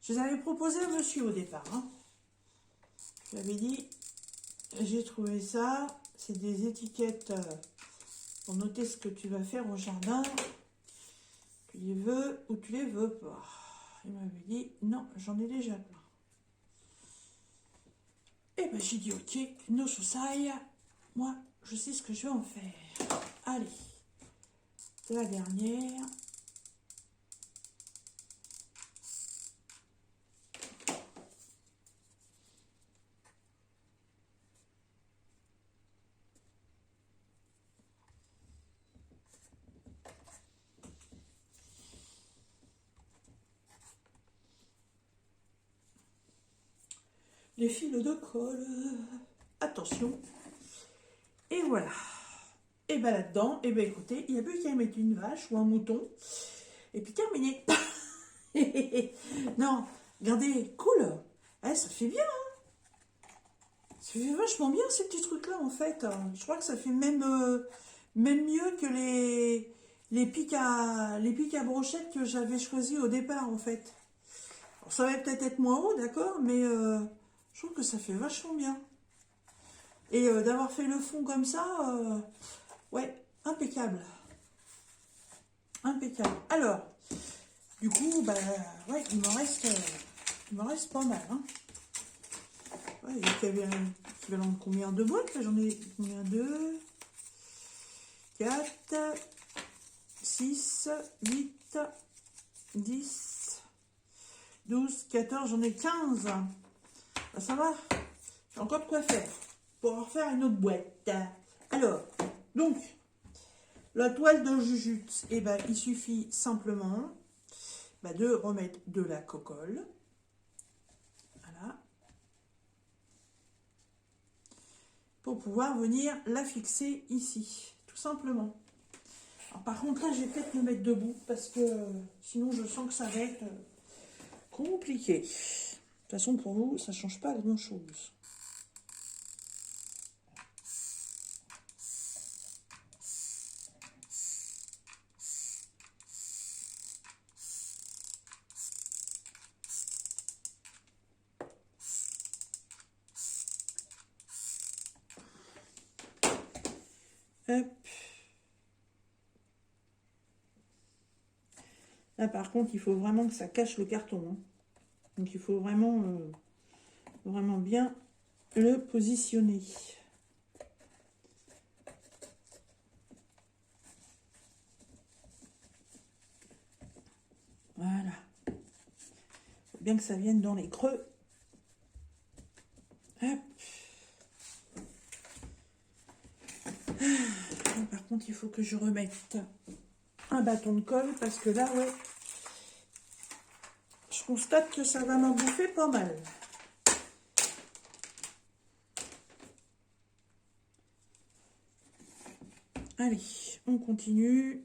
Je les avais proposé à monsieur au départ. Hein. Je lui avais dit, j'ai trouvé ça. C'est des étiquettes pour noter ce que tu vas faire au jardin. Tu les veux ou tu les veux pas. Il m'avait dit, non, j'en ai déjà plein. Et ben j'ai dit, ok, no soucis. Moi, je sais ce que je vais en faire. Allez, c'est la dernière. Les fils de colle. Attention. Et voilà. Et ben là-dedans, et ben écoutez, il n'y a plus qu'à mettre une vache ou un mouton. Et puis terminé. Non, regardez, cool. Eh, ça fait bien. Hein. Ça fait vachement bien ces petits trucs-là en fait. Je crois que ça fait même mieux que les pics à brochettes que j'avais choisi au départ en fait. Alors, ça va peut-être être moins haut, d'accord, mais je trouve que ça fait vachement bien. Et d'avoir fait le fond comme ça, ouais, impeccable. Impeccable. Alors, du coup, bah, ouais, il m'en reste pas mal. Hein. Ouais, il y avait un équivalent de combien de boîtes? Là, j'en ai combien? 2, 4, 6, 8, 10, 12, 14, j'en ai 15. Bah, ça va, j'ai encore de quoi faire pour en faire une autre boîte. Alors, donc, la toile de jujute, eh ben, il suffit simplement de remettre de la cocolle. Voilà. Pour pouvoir venir la fixer ici, tout simplement. Alors, par contre, là, je vais peut-être me mettre debout parce que sinon, je sens que ça va être compliqué. De toute façon, pour vous, ça ne change pas grand-chose. Hop. Là, par contre, il faut vraiment que ça cache le carton. Hein. Donc, il faut vraiment bien le positionner. Voilà. Il faut bien que ça vienne dans les creux. Hop. Par contre, il faut que je remette un bâton de colle parce que là, ouais, je constate que ça va m'en bouffer pas mal. Allez, on continue.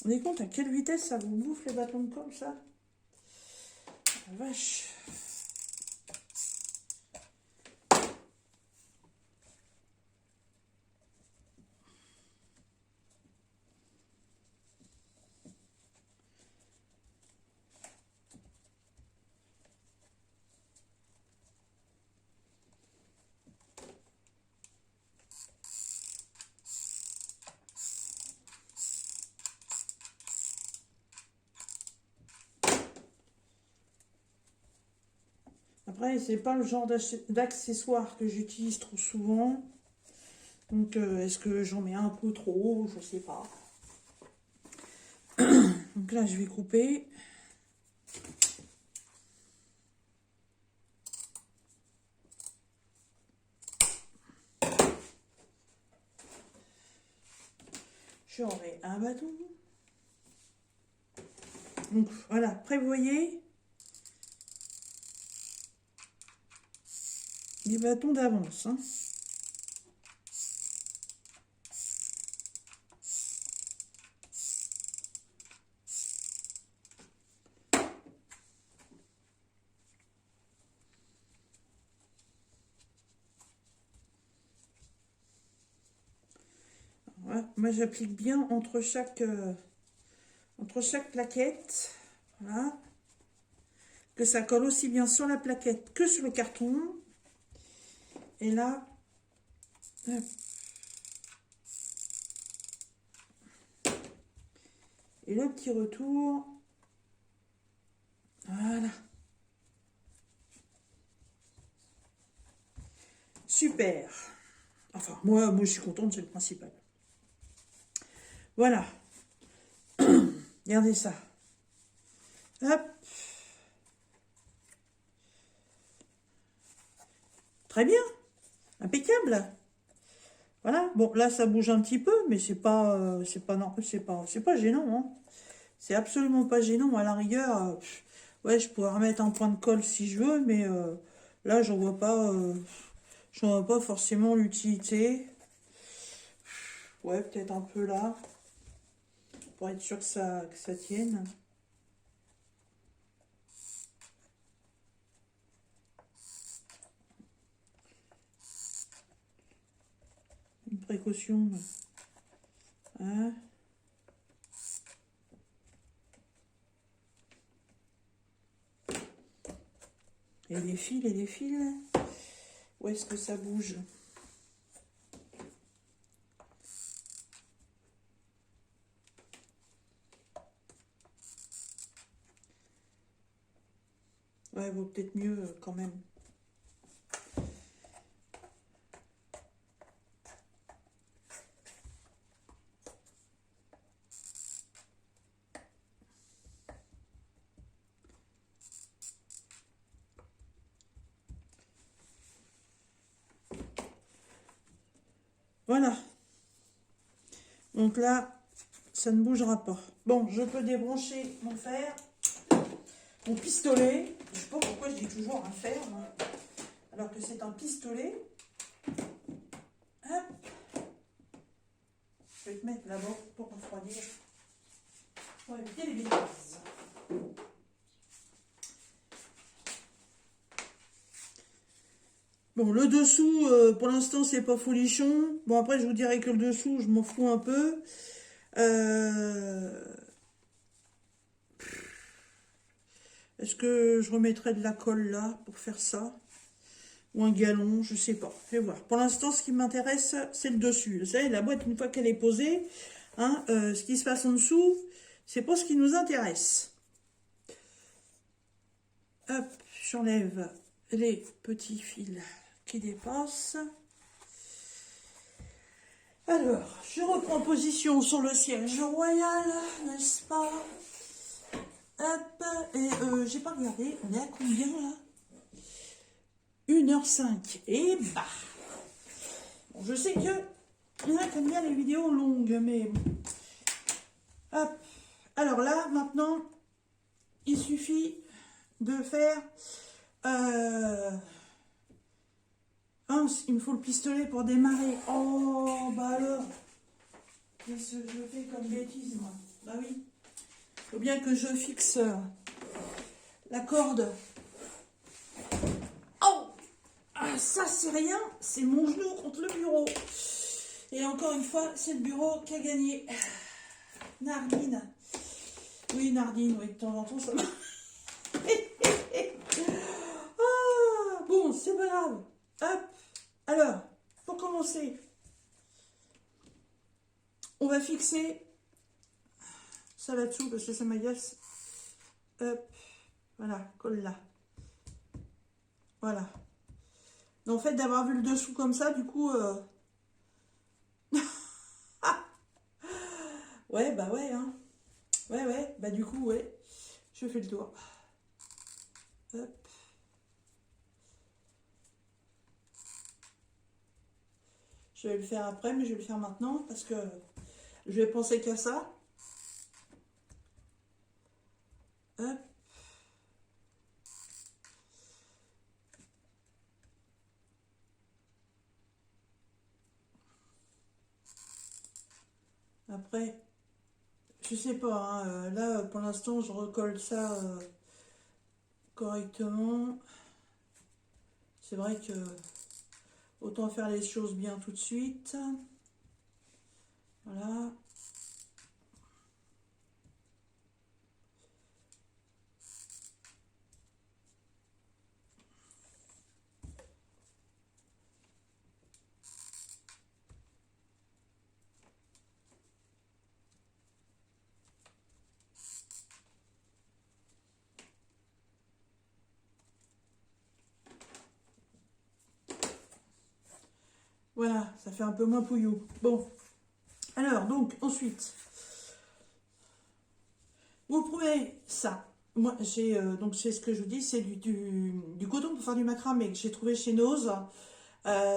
Vous vous rendez compte à quelle vitesse ça vous bouffe les bâtons de colle, ça? La vache. Après, c'est pas le genre d'accessoire que j'utilise trop souvent. Donc, est-ce que j'en mets un peu trop? Je sais pas. Donc là, je vais couper. Je remets un bâton. Donc, voilà, prévoyez les bâtons d'avance, hein. Voilà. Moi, j'applique bien entre chaque plaquette. Voilà. Que ça colle aussi bien sur la plaquette que sur le carton. Et là, hop. Et le petit retour. Voilà. Super. Enfin, moi je suis contente, c'est le principal. Voilà. Regardez ça. Hop. Très bien. Impeccable. Voilà. Bon, là, ça bouge un petit peu, mais c'est pas gênant, hein. C'est absolument pas gênant. À la rigueur, ouais, je pourrais remettre un point de colle si je veux, mais là, j'en vois pas forcément l'utilité. Ouais, peut-être un peu là, pour être sûr que ça tienne. Une précaution. Hein. Et les fils. Où est-ce que ça bouge? Ouais, vaut peut-être mieux quand même. Voilà. Donc là, ça ne bougera pas. Bon, je peux débrancher mon fer, mon pistolet. Je sais pas pourquoi je dis toujours un fer, hein, alors que c'est un pistolet. Hop. Je vais te mettre là-bas pour refroidir. Pour éviter les bêtises. Bon, le dessous, pour l'instant, c'est pas folichon. Bon, après, je vous dirai que le dessous, je m'en fous un peu. Est-ce que je remettrai de la colle là pour faire ça? Ou un galon, je sais pas. Je vais voir. Pour l'instant, ce qui m'intéresse, c'est le dessus. Vous savez, la boîte, une fois qu'elle est posée, hein, ce qui se passe en dessous, c'est pas ce qui nous intéresse. Hop, j'enlève les petits fils qui dépassent. Alors, je reprends position sur le siège royal, n'est-ce pas? Hop, et j'ai pas regardé, on est à combien là? 1h05, et bah! Bon, je sais que il y en a qui aiment bien les vidéos longues, mais hop. Alors là, maintenant, il suffit de faire... il me faut le pistolet pour démarrer. Oh, bah alors, qu'est-ce que je fais comme bêtise, moi? Bah oui. Faut bien que je fixe la corde. Oh, ah, ça c'est rien, c'est mon genou contre le bureau. Et encore une fois, c'est le bureau qui a gagné. Nardine. Oui, Nardine, oui, de temps en temps, ça va. Ah, bon, c'est pas grave. Hop. Alors, pour commencer, on va fixer ça là-dessous parce que ça m'agace. Hop. Voilà, colle là. Voilà. En fait, d'avoir vu le dessous comme ça, du coup... ouais, bah ouais, hein. Ouais, bah du coup, ouais. Je fais le tour. Hop. Je vais le faire après, mais je vais le faire maintenant parce que je vais penser qu'à ça. Hop. Après, je sais pas, hein, là, pour l'instant, je recolle ça correctement. C'est vrai que autant faire les choses bien tout de suite. Voilà. Voilà, ça fait un peu moins pouillou. Bon, alors, donc, ensuite, vous prenez ça. Moi, j'ai, donc, c'est ce que je vous dis, c'est du coton pour faire du macramé que j'ai trouvé chez Nose.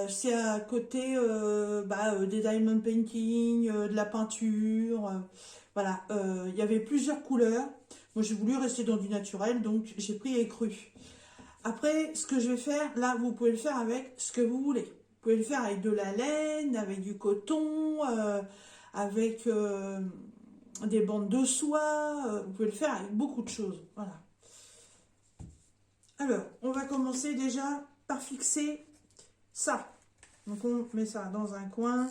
C'est à côté des diamond painting, de la peinture. Voilà, il y avait plusieurs couleurs. Moi, j'ai voulu rester dans du naturel, donc j'ai pris écru. Après, ce que je vais faire, là, vous pouvez le faire avec ce que vous voulez. Vous pouvez le faire avec de la laine, avec du coton, avec des bandes de soie. Vous pouvez le faire avec beaucoup de choses. Voilà. Alors, on va commencer déjà par fixer ça. Donc, on met ça dans un coin.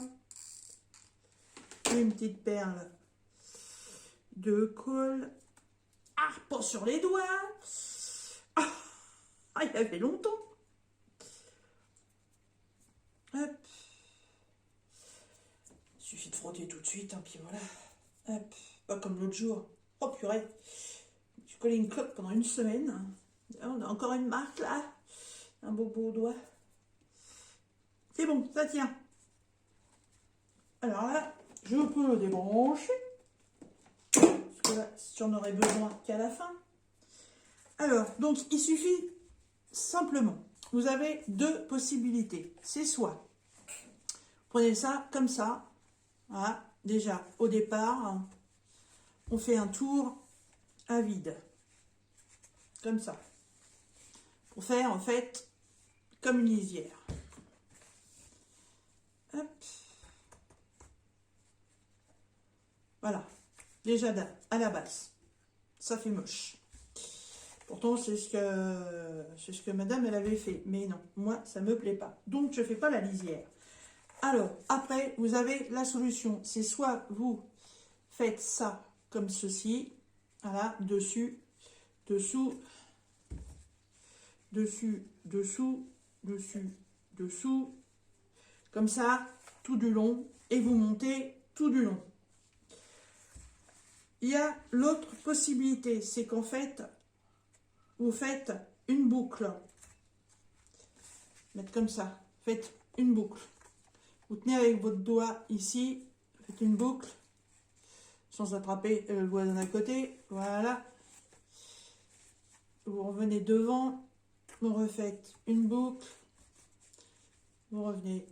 Une petite perle de colle. Ah, pas sur les doigts. Ah, il y avait longtemps. Hop. Il suffit de frotter tout de suite, hein, puis voilà. Hop. Pas comme l'autre jour. Oh purée. J'ai collé une clope pendant une semaine. Là, on a encore une marque là. Un bobo au doigt. C'est bon, ça tient. Alors là, je peux le débrancher. Parce que là, j'en aurai besoin qu'à la fin. Alors, donc, il suffit simplement. Vous avez deux possibilités. C'est soit, prenez ça comme ça. Voilà, déjà, au départ, on fait un tour à vide. Comme ça. Pour faire, en fait, comme une lisière. Hop. Voilà. Déjà, à la base. Ça fait moche. Pourtant, c'est ce que madame, elle avait fait. Mais non, moi, ça me plaît pas. Donc, je fais pas la lisière. Alors, après, vous avez la solution. C'est soit vous faites ça comme ceci. Voilà, dessus, dessous, dessus, dessous, dessus, dessous. Comme ça, tout du long. Et vous montez tout du long. Il y a l'autre possibilité. C'est qu'en fait, vous faites une boucle. Mettre comme ça. Faites une boucle. Vous tenez avec votre doigt ici. Faites une boucle. Sans attraper le doigt d'un côté. Voilà. Vous revenez devant. Vous refaites une boucle. Vous revenez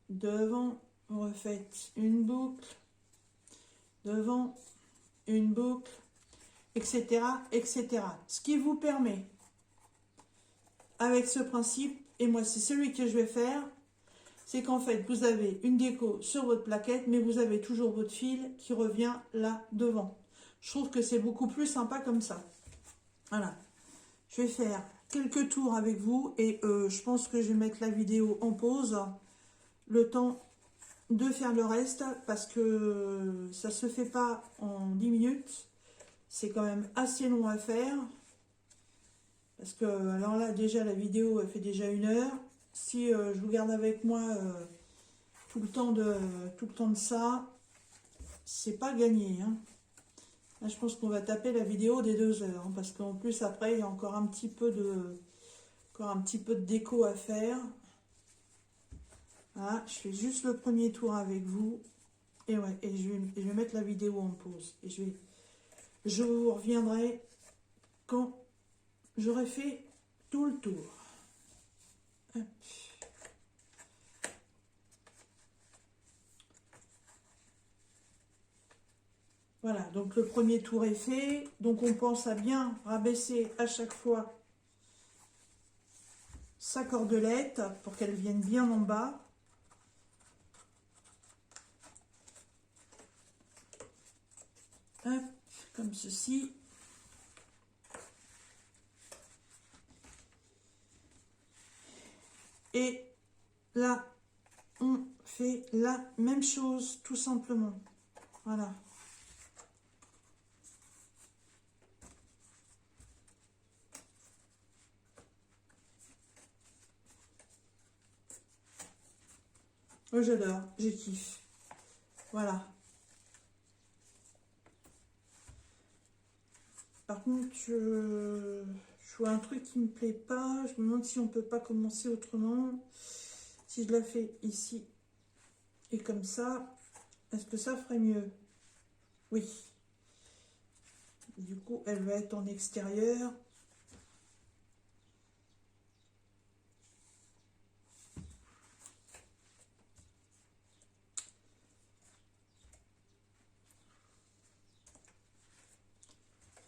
devant. Vous refaites une boucle. Devant. Une boucle. Etc. etc. Ce qui vous permet, avec ce principe, et moi c'est celui que je vais faire, c'est qu'en fait vous avez une déco sur votre plaquette, mais vous avez toujours votre fil qui revient là devant. Je trouve que c'est beaucoup plus sympa comme ça. Voilà. Je vais faire quelques tours avec vous et je pense que je vais mettre la vidéo en pause. Le temps de faire le reste parce que ça se fait pas en 10 minutes. C'est quand même assez long à faire. Parce que, alors là, déjà, la vidéo, elle fait déjà 1 heure. Si je vous garde avec moi tout le temps de ça, c'est pas gagné. Hein. Là, je pense qu'on va taper la vidéo des 2 heures. Hein, parce qu'en plus, après, il y a encore un petit peu de déco à faire. Voilà, je fais juste le premier tour avec vous. Et ouais, et je vais mettre la vidéo en pause. Et je vous reviendrai quand j'aurai fait tout le tour. Hop. Voilà, donc le premier tour est fait. Donc on pense à bien rabaisser à chaque fois sa cordelette pour qu'elle vienne bien en bas. Hop, comme ceci. Et là, on fait la même chose, tout simplement. Voilà. Oh, j'adore, je kiffe. Voilà. Par contre, je vois un truc qui me plaît pas. Je me demande si on peut pas commencer autrement. Si je la fais ici et comme ça, est-ce que ça ferait mieux? Oui. Du coup, elle va être en extérieur.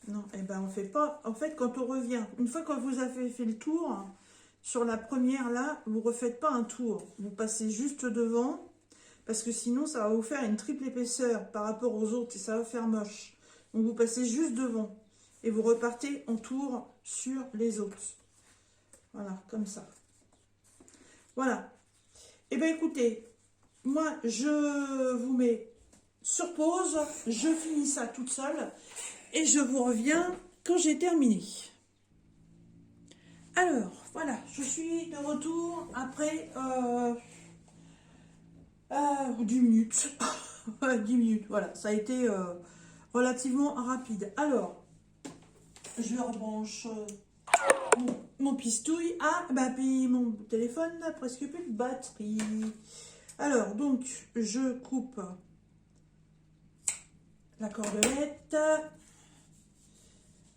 Non, eh ben on fait pas. En fait, quand on revient, une fois que vous avez fait le tour, sur la première là, vous refaites pas un tour. Vous passez juste devant, parce que sinon ça va vous faire une triple épaisseur par rapport aux autres et ça va faire moche. Donc vous passez juste devant et vous repartez en tour sur les autres. Voilà, comme ça. Voilà. Eh bien écoutez, moi je vous mets sur pause, je finis ça toute seule et je vous reviens quand j'ai terminé. Alors, voilà, je suis de retour après 10 minutes. 10 minutes, voilà, ça a été relativement rapide. Alors, je rebranche mon pistouille. Ah, bah, puis mon téléphone n'a presque plus de batterie. Alors, donc, je coupe la cordelette.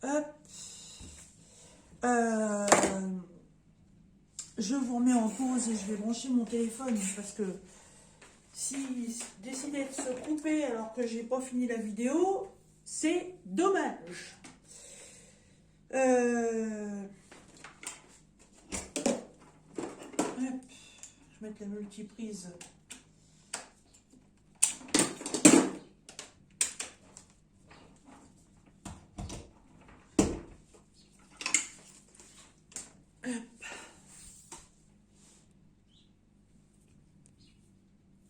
Hop. Je vous remets en pause et je vais brancher mon téléphone parce que si décider de se couper alors que j'ai pas fini la vidéo, c'est dommage. Hop. Je vais mettre la multiprise.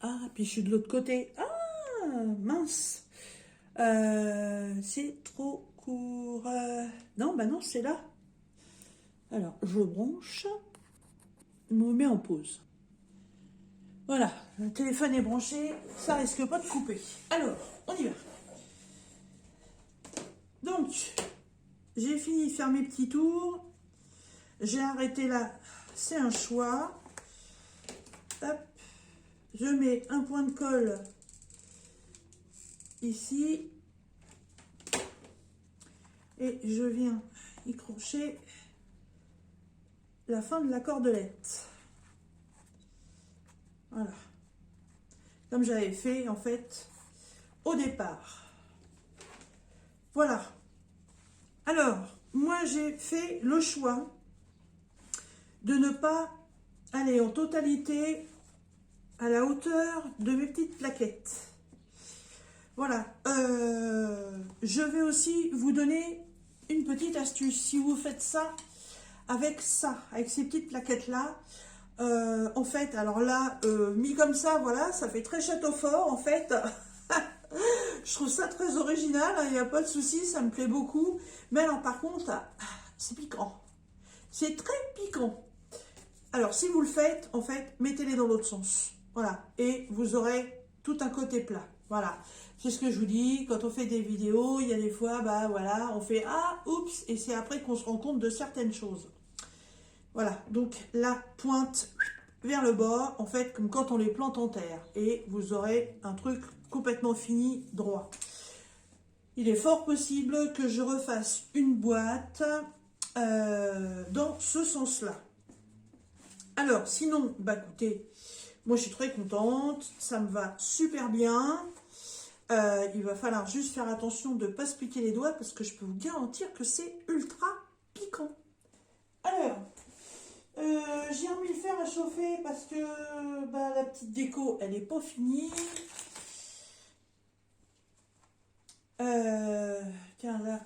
Ah, puis je suis de l'autre côté. Ah, mince. C'est trop court. Non, bah non, c'est là. Alors, je branche. Je me mets en pause. Voilà, le téléphone est branché. Ça risque pas de couper. Alors, on y va. Donc, j'ai fini de faire mes petits tours. J'ai arrêté là. C'est un choix. Hop. Je mets un point de colle ici et je viens y crocher la fin de la cordelette. Voilà, comme j'avais fait en fait au départ. Voilà. Alors, moi j'ai fait le choix de ne pas aller en totalité à la hauteur de mes petites plaquettes. Voilà. Je vais aussi vous donner une petite astuce. Si vous faites ça, avec ces petites plaquettes-là, en fait, alors là, mis comme ça, voilà, ça fait très château fort, en fait. Je trouve ça très original, il n'y a pas de souci, ça me plaît beaucoup. Mais alors, par contre, c'est piquant. C'est très piquant. Alors, si vous le faites, en fait, mettez-les dans l'autre sens. Voilà. Et vous aurez tout un côté plat. Voilà. C'est ce que je vous dis. Quand on fait des vidéos, il y a des fois, bah voilà, on fait ah, oups, et c'est après qu'on se rend compte de certaines choses. Voilà. Donc, la pointe vers le bord, en fait, comme quand on les plante en terre. Et vous aurez un truc complètement fini, droit. Il est fort possible que je refasse une boîte dans ce sens-là. Alors, sinon, bah écoutez, moi je suis très contente, ça me va super bien. Il va falloir juste faire attention de ne pas se piquer les doigts parce que je peux vous garantir que c'est ultra piquant. Alors, j'ai remis le fer à chauffer parce que bah, la petite déco, elle n'est pas finie. Tiens, là,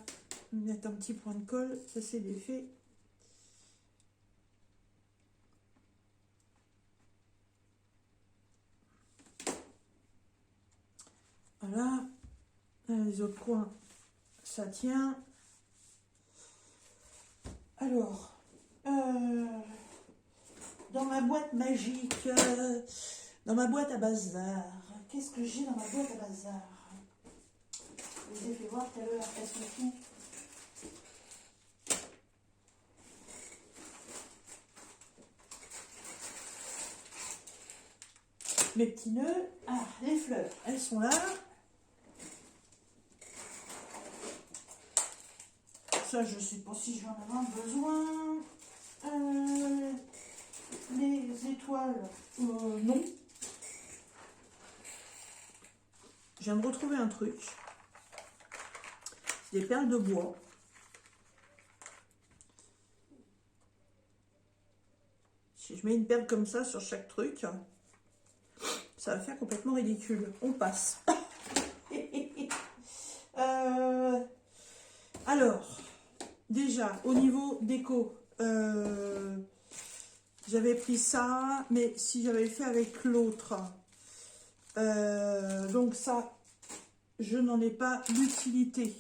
mettre un petit point de colle, ça c'est l'effet. Voilà, les autres coins, ça tient. Alors, dans ma boîte magique, dans ma boîte à bazar, qu'est-ce que j'ai dans ma boîte à bazar? Je vous ai fait voir tout à l'heure, elles sont tout. Mes petits nœuds, ah, les fleurs, elles sont là. Ça, je ne sais pas si je vais en avoir besoin. Les étoiles, non. Je viens de retrouver un truc. C'est des perles de bois. Si je mets une perle comme ça sur chaque truc, ça va faire complètement ridicule. On passe. Alors, déjà, au niveau déco, j'avais pris ça, mais si j'avais fait avec l'autre, donc ça, je n'en ai pas l'utilité.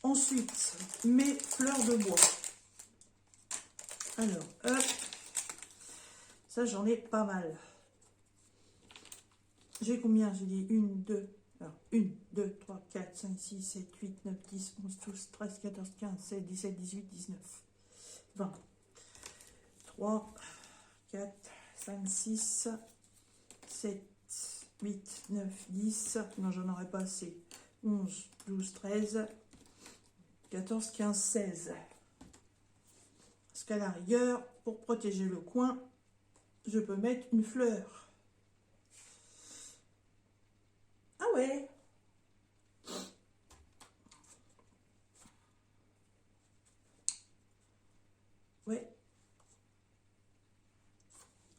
Ensuite, mes fleurs de bois. Alors, hop, ça j'en ai pas mal. J'ai combien? J'ai dit 1, 2, alors 1, 2, 3, 4, 5, 6, 7, 8, 9, 10, 11, 12, 13, 14, 15, 16, 17, 18, 19, 20. 3, 4, 5, 6, 7, 8, 9, 10. Non, j'en aurais pas assez. 11, 12, 13, 14, 15, 16. Parce qu'à la rigueur, pour protéger le coin, je peux mettre une fleur. Ah ouais. Ouais.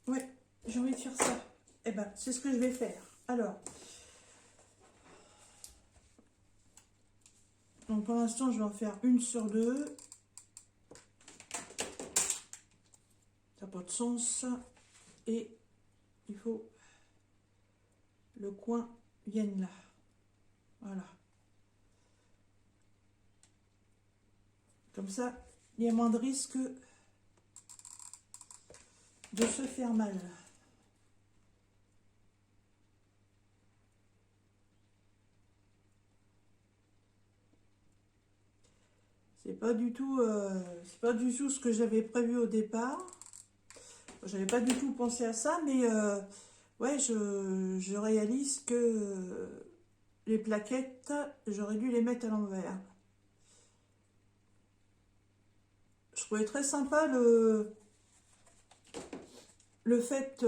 Ouais, j'ai envie de faire ça. Eh ben, c'est ce que je vais faire. Alors. Donc pour l'instant, je vais en faire une sur deux. Ça n'a pas de sens. Et il faut le coin vienne là. Voilà. Comme ça, il y a moins de risque de se faire mal. C'est pas du tout ce que j'avais prévu au départ. J'avais pas du tout pensé à ça, mais ouais, je réalise que les plaquettes, j'aurais dû les mettre à l'envers. Je trouvais très sympa le fait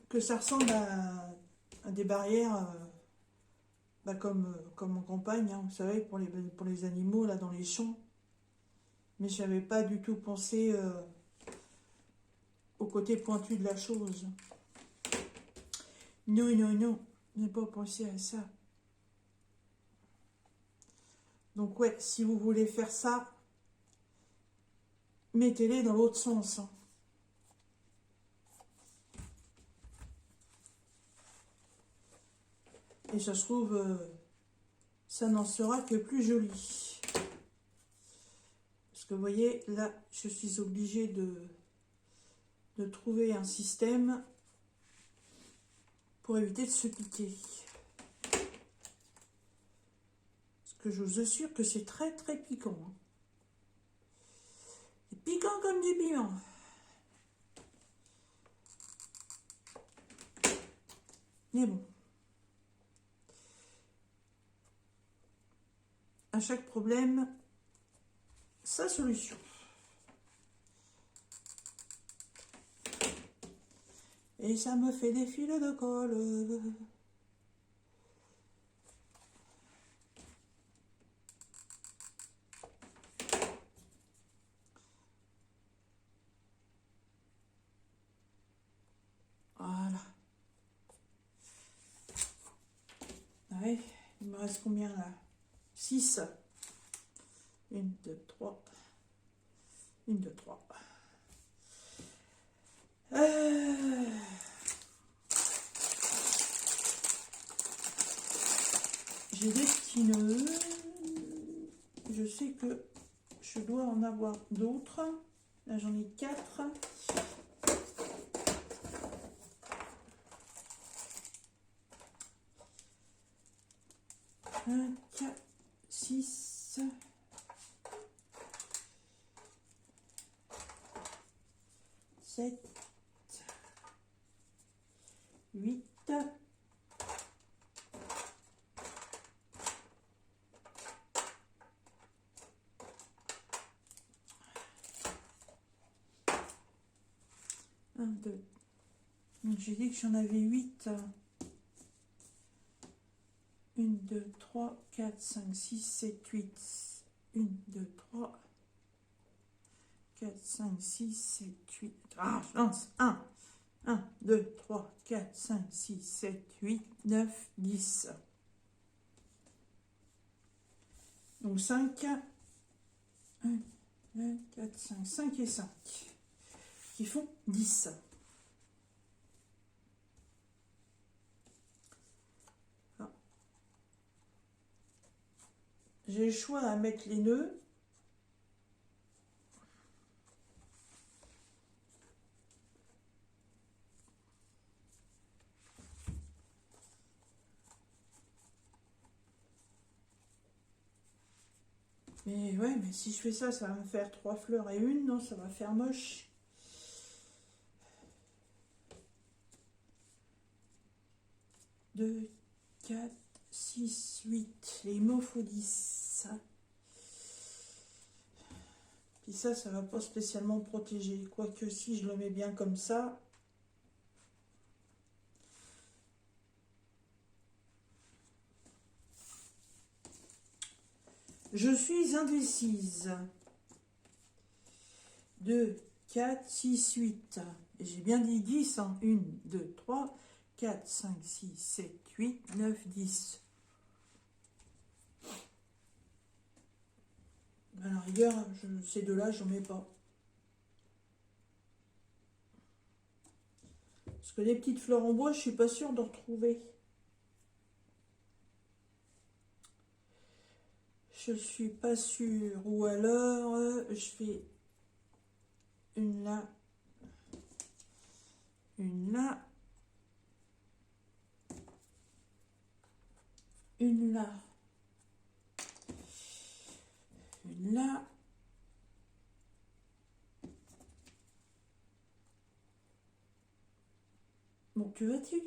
que ça ressemble à des barrières bah comme en campagne, hein, vous savez, pour les animaux, là, dans les champs. Mais je n'avais pas du tout pensé au côté pointu de la chose. Non, non, non. Je n'ai pas pensé à ça. Donc ouais, si vous voulez faire ça, mettez-les dans l'autre sens. Hein. Et ça se trouve, ça n'en sera que plus joli. Parce que vous voyez, là, je suis obligée de trouver un système pour éviter de se piquer. Parce que je vous assure que c'est très très piquant. Hein. C'est piquant comme du piment. Mais bon. À chaque problème, sa solution. Et ça me fait des fils de colle. Voilà. Ouais, il me reste combien là? 6. 1, 2, 3. 1, 2, 3. J'ai des petits nœuds. Je sais que je dois en avoir d'autres. Là, j'en ai 4. 5, 6, 7, 8, 1, 2. Donc j'ai dit que j'en avais 8. 1, 2, 3, 4, 5, 6, 7, 8. 1, 2, 3, 4, 5, 6, 7, 8. Ah, je lance. 1, 2, 3, 4, 5, 6, 7, 8, 9, 10. Donc 5. 1, 2, 4, 5. 5 et 5. Qui font 10. J'ai le choix à mettre les nœuds. Mais ouais, mais si je fais ça, ça va me faire 3 fleurs et une. Non, ça va faire moche. Deux, 4, 6, 8. Et il m'en faut 10. Puis ça va pas spécialement protéger. Quoique si je le mets bien comme ça. Je suis indécise. 2, 4, 6, 8. Et j'ai bien dit 10. Hein. 1, 2, 3, 4, 5, 6, 7, 8, 9, 10. À la rigueur, ces deux-là, j'en mets pas. Parce que les petites fleurs en bois, je suis pas sûre de retrouver. Je suis pas sûre. Ou alors, je fais une là, une là, une là, une là. Bon, tu vas-tu?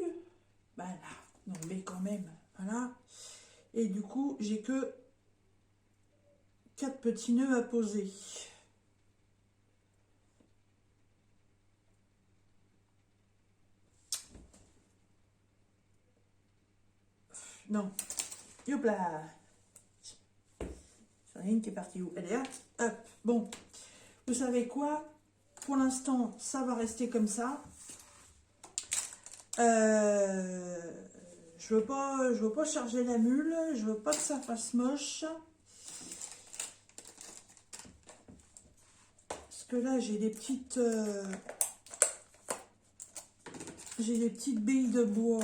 Bah là, non mais quand même, voilà. Et du coup, j'ai que 4 petits nœuds à poser. Non. Hop là. J'en ai une qui est partie où? Elle est là. Hop. Bon. Vous savez quoi? Pour l'instant, ça va rester comme ça. Je veux pas charger la mule, je veux pas que ça fasse moche. Parce que là, j'ai des petites billes de bois,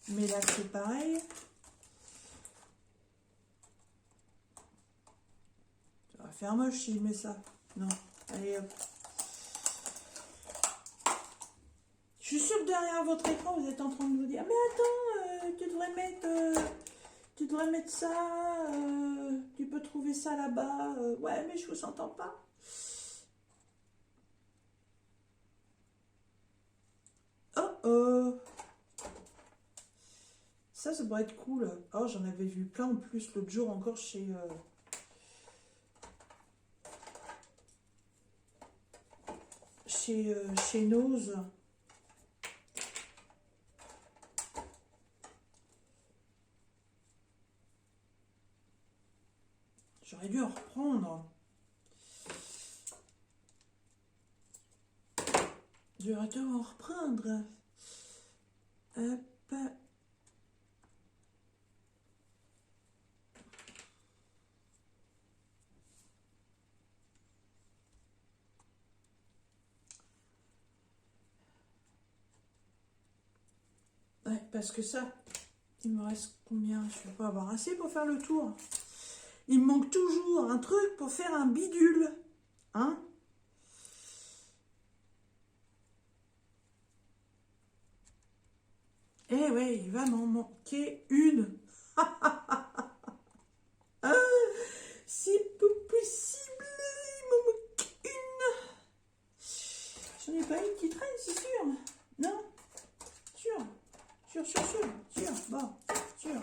mais là, c'est pareil. Ça va faire moche si je mets ça. Non, allez hop. Je suis sûre que derrière votre écran, vous êtes en train de vous dire, mais attends, tu devrais mettre ça, tu peux trouver ça là-bas. Ouais, mais je vous entends pas. Oh oh. Ça pourrait être cool. Oh, j'en avais vu plein en plus l'autre jour encore chez Nose. J'aurais dû en reprendre. J'aurais dû en reprendre. Hop. Ouais, parce que ça, il me reste combien? Je vais pas avoir assez pour faire le tour. Il me manque toujours un truc pour faire un bidule. Hein? Eh ouais, il va m'en manquer une. Ah, c'est pas possible. Il m'en manque une. J'en ai pas une qui traîne, c'est sûr. Non? Sûr. Bon, sûr.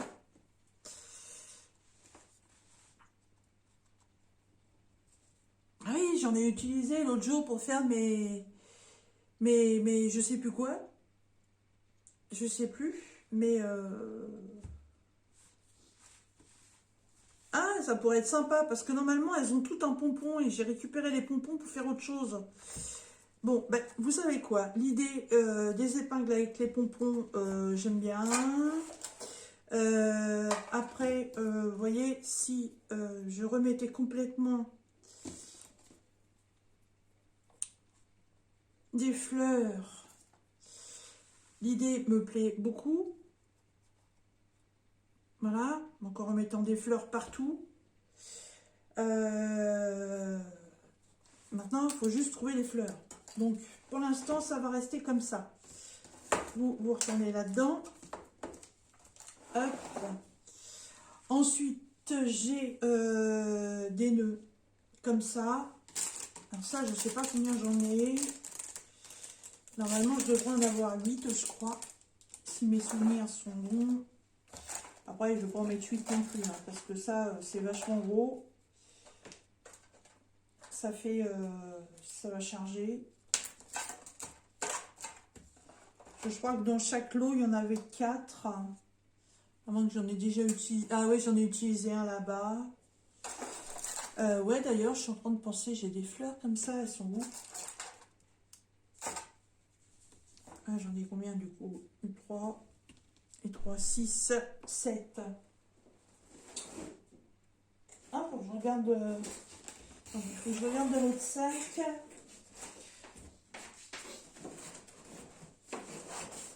Ah oui, j'en ai utilisé l'autre jour pour faire mes je sais plus quoi. Je sais plus. Mais ah, ça pourrait être sympa parce que normalement elles ont tout un pompon et j'ai récupéré les pompons pour faire autre chose. Bon, ben, vous savez quoi? L'idée des épingles avec les pompons, j'aime bien. Après, vous voyez, si je remettais complètement des fleurs, l'idée me plaît beaucoup. Voilà, donc en remettant des fleurs partout. Maintenant, il faut juste trouver les fleurs. Donc, pour l'instant, ça va rester comme ça. Vous retournez là-dedans. Hop. Ensuite, j'ai des nœuds comme ça. Alors ça, je ne sais pas combien j'en ai. Normalement, je devrais en avoir 8, je crois. Si mes souvenirs sont bons. Après, je ne vais pas en mettre 8 non plus. Hein, parce que ça, c'est vachement gros. Ça fait... ça va charger. Je crois que dans chaque lot, il y en avait 4. À moins que j'en ai déjà utilisé. Ah oui, j'en ai utilisé un là-bas. Ouais, d'ailleurs, je suis en train de penser, j'ai des fleurs comme ça, elles sont où? Ah, j'en ai combien du coup? 3 et 3, 6, 7. Ah, faut que je regarde. Il faut que je regarde dans l'autre sac.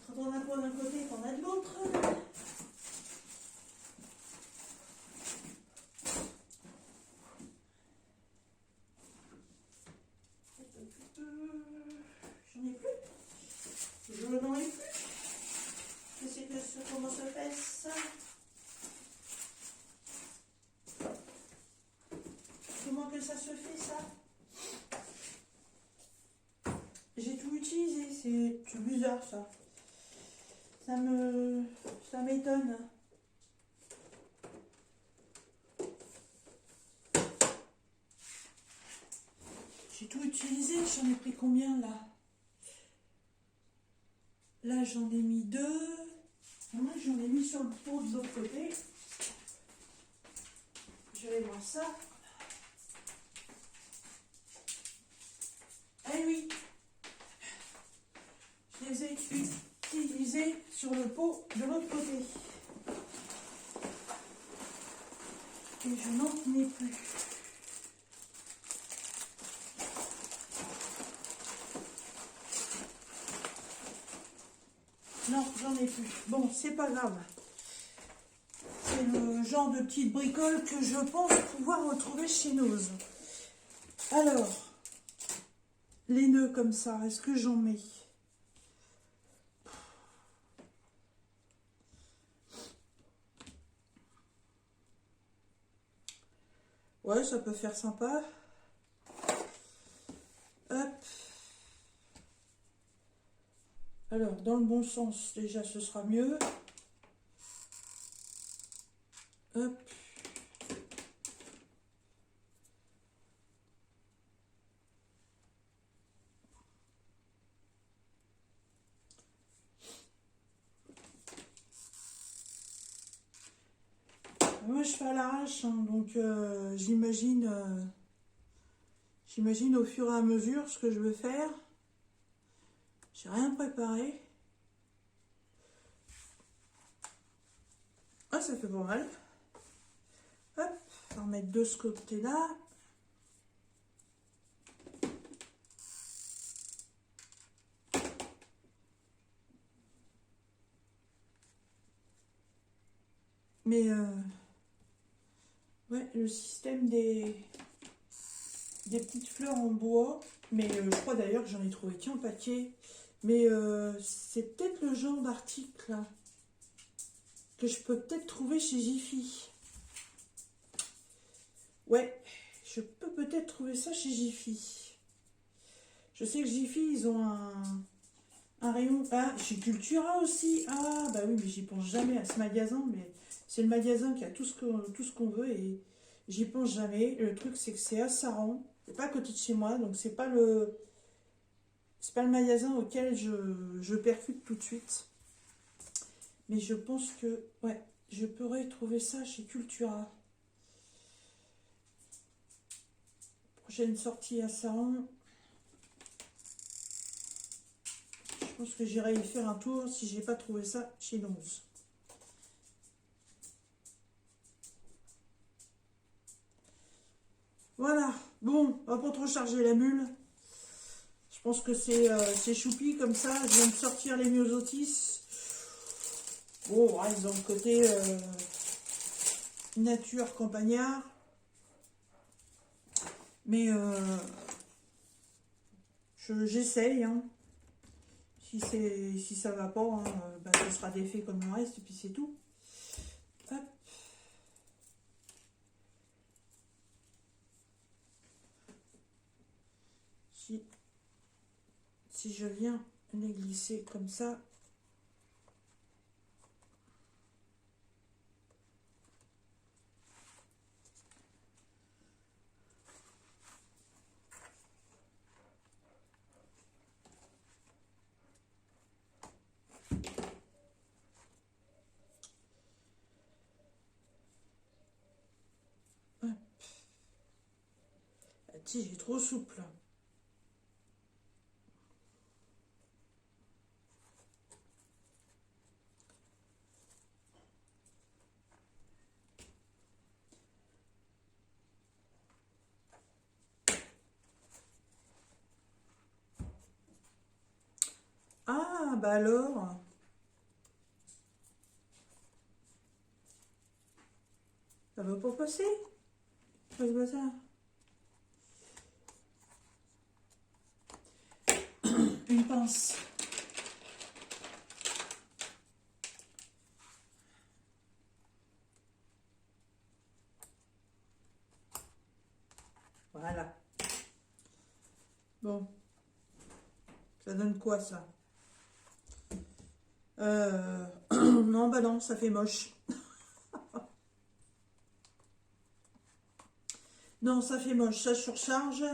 Quand on a quoi d'un côté, qu'on a de l'autre. J'en ai plus. Je n'en ai plus. Qu'est-ce que c'est, comment ça fait ça? Comment que ça se fait ça? J'ai tout utilisé, c'est bizarre ça. Ça m'étonne. J'ai tout utilisé, j'en ai pris combien là? Là j'en ai mis 2. Moi j'en ai mis sur le pot de l'autre côté. Je vais voir ça. Eh oui, je les ai utilisés sur le pot de l'autre côté. et je n'en ai plus. Non, j'en ai plus. Bon, c'est pas grave. C'est le genre de petite bricole que je pense pouvoir retrouver chez Nose. Alors, les nœuds comme ça, est-ce que j'en mets? Ouais, ça peut faire sympa. Hop. Alors, dans le bon sens, déjà, ce sera mieux. Hop. Moi, je fais à l'arrache, hein, donc j'imagine au fur et à mesure ce que je veux faire. J'ai rien préparé. Ah, ça fait pas mal. Hop, on va en mettre deux de ce côté-là. Mais ouais, le système des petites fleurs en bois. Mais je crois d'ailleurs que j'en ai trouvé qu'un paquet. Mais c'est peut-être le genre d'article que je peux peut-être trouver chez Jiffy. Ouais, je peux peut-être trouver ça chez Jiffy. Je sais que Jiffy, ils ont un rayon... Ah, chez Cultura aussi. Ah, bah oui, mais j'y pense jamais à ce magasin. Mais c'est le magasin qui a tout ce qu'on veut et j'y pense jamais. Le truc, c'est que c'est à Saran. C'est pas à côté de chez moi, donc c'est pas le magasin auquel je percute tout de suite. Mais je pense que, ouais, je pourrais trouver ça chez Cultura. Prochaine sortie à Saran. Je pense que j'irai y faire un tour si j'ai pas trouvé ça chez Nose. Voilà. Bon, on va pas trop charger la mule. Je pense que c'est choupi comme ça. Je viens de sortir les myosotis. Bon, ils ont le côté nature campagnard. Mais j'essaye. Hein. Si ça va pas, hein, bah, ça sera défait comme le reste et puis c'est tout. Hop. Si je viens les glisser comme ça. Hop. La tige est trop souple. Ah, bah alors, ça va pas passer. C'est pas ça. Une pince. Voilà. Bon. Ça donne quoi, ça? Non, bah non, ça fait moche. Non, ça fait moche. Ça surcharge.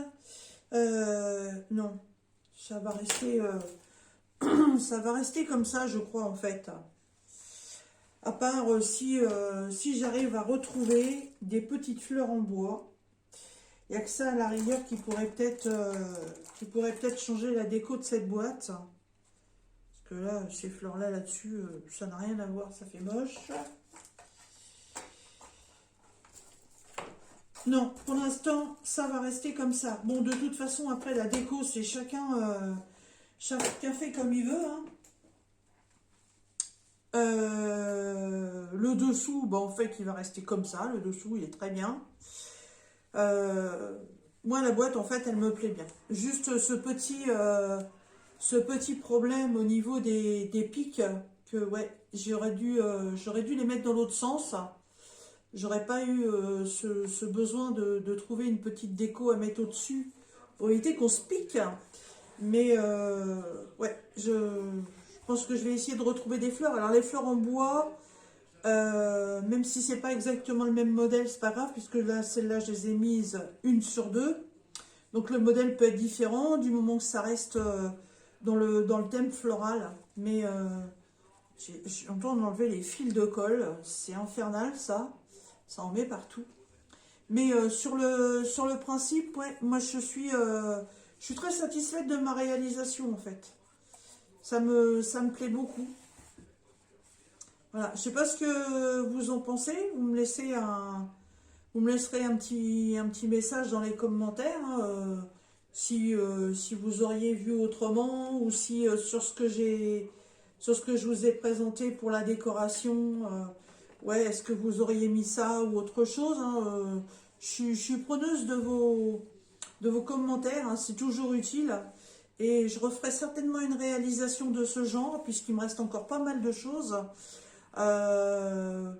Non. Ça va rester... ça va rester comme ça, je crois, en fait. À part si j'arrive à retrouver des petites fleurs en bois. Il n'y a que ça à la rigueur qui pourrait peut-être changer la déco de cette boîte. Parce que là, ces fleurs-là, là-dessus, ça n'a rien à voir, ça fait moche. Non, pour l'instant, ça va rester comme ça. Bon, de toute façon, après, la déco, c'est chacun fait comme il veut, hein. Le dessous, bah, en fait, il va rester comme ça. Le dessous, il est très bien. Moi, la boîte, en fait, elle me plaît bien. Juste ce petit problème au niveau des pics, que, ouais, j'aurais dû les mettre dans l'autre sens. J'aurais pas eu ce besoin de trouver une petite déco à mettre au-dessus pour éviter qu'on se pique. Mais ouais, je pense que je vais essayer de retrouver des fleurs. Alors les fleurs en bois, même si c'est pas exactement le même modèle, c'est pas grave, puisque là, celles-là, je les ai mises une sur deux. Donc le modèle peut être différent du moment que ça reste dans le thème floral. Mais j'ai en train d'enlever les fils de colle. C'est infernal ça. Ça en met partout. Mais sur le principe, ouais, moi je suis très satisfaite de ma réalisation en fait. Ça me plaît beaucoup. Voilà, je sais pas ce que vous en pensez. Vous me laisserez un petit message dans les commentaires, hein, si vous auriez vu autrement ou si sur ce que je vous ai présenté pour la décoration, ouais, est-ce que vous auriez mis ça ou autre chose, hein, je suis preneuse de vos commentaires, hein, c'est toujours utile. Et je referai certainement une réalisation de ce genre, puisqu'il me reste encore pas mal de choses. Euh,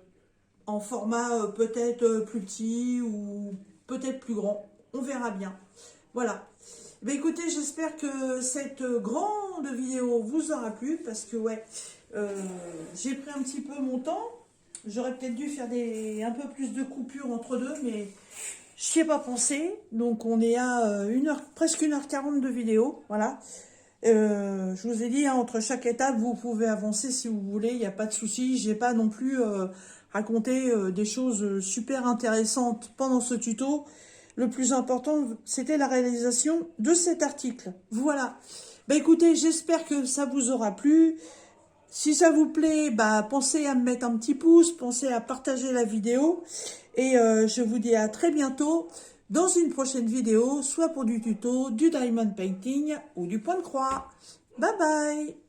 En format peut-être plus petit ou peut-être plus grand. On verra bien. Voilà. Ben écoutez, j'espère que cette grande vidéo vous aura plu parce que ouais, j'ai pris un petit peu mon temps. J'aurais peut-être dû faire un peu plus de coupures entre deux, mais je n'y ai pas pensé. Donc on est à presque 1h40 de vidéo. Voilà. Je vous ai dit, hein, entre chaque étape, vous pouvez avancer si vous voulez, il n'y a pas de souci. J'ai pas non plus raconté des choses super intéressantes pendant ce tuto. Le plus important, c'était la réalisation de cet article. Voilà. Bah écoutez, j'espère que ça vous aura plu. Si ça vous plaît, bah pensez à me mettre un petit pouce, pensez à partager la vidéo. Et je vous dis à très bientôt dans une prochaine vidéo, soit pour du tuto, du diamond painting ou du point de croix. Bye bye!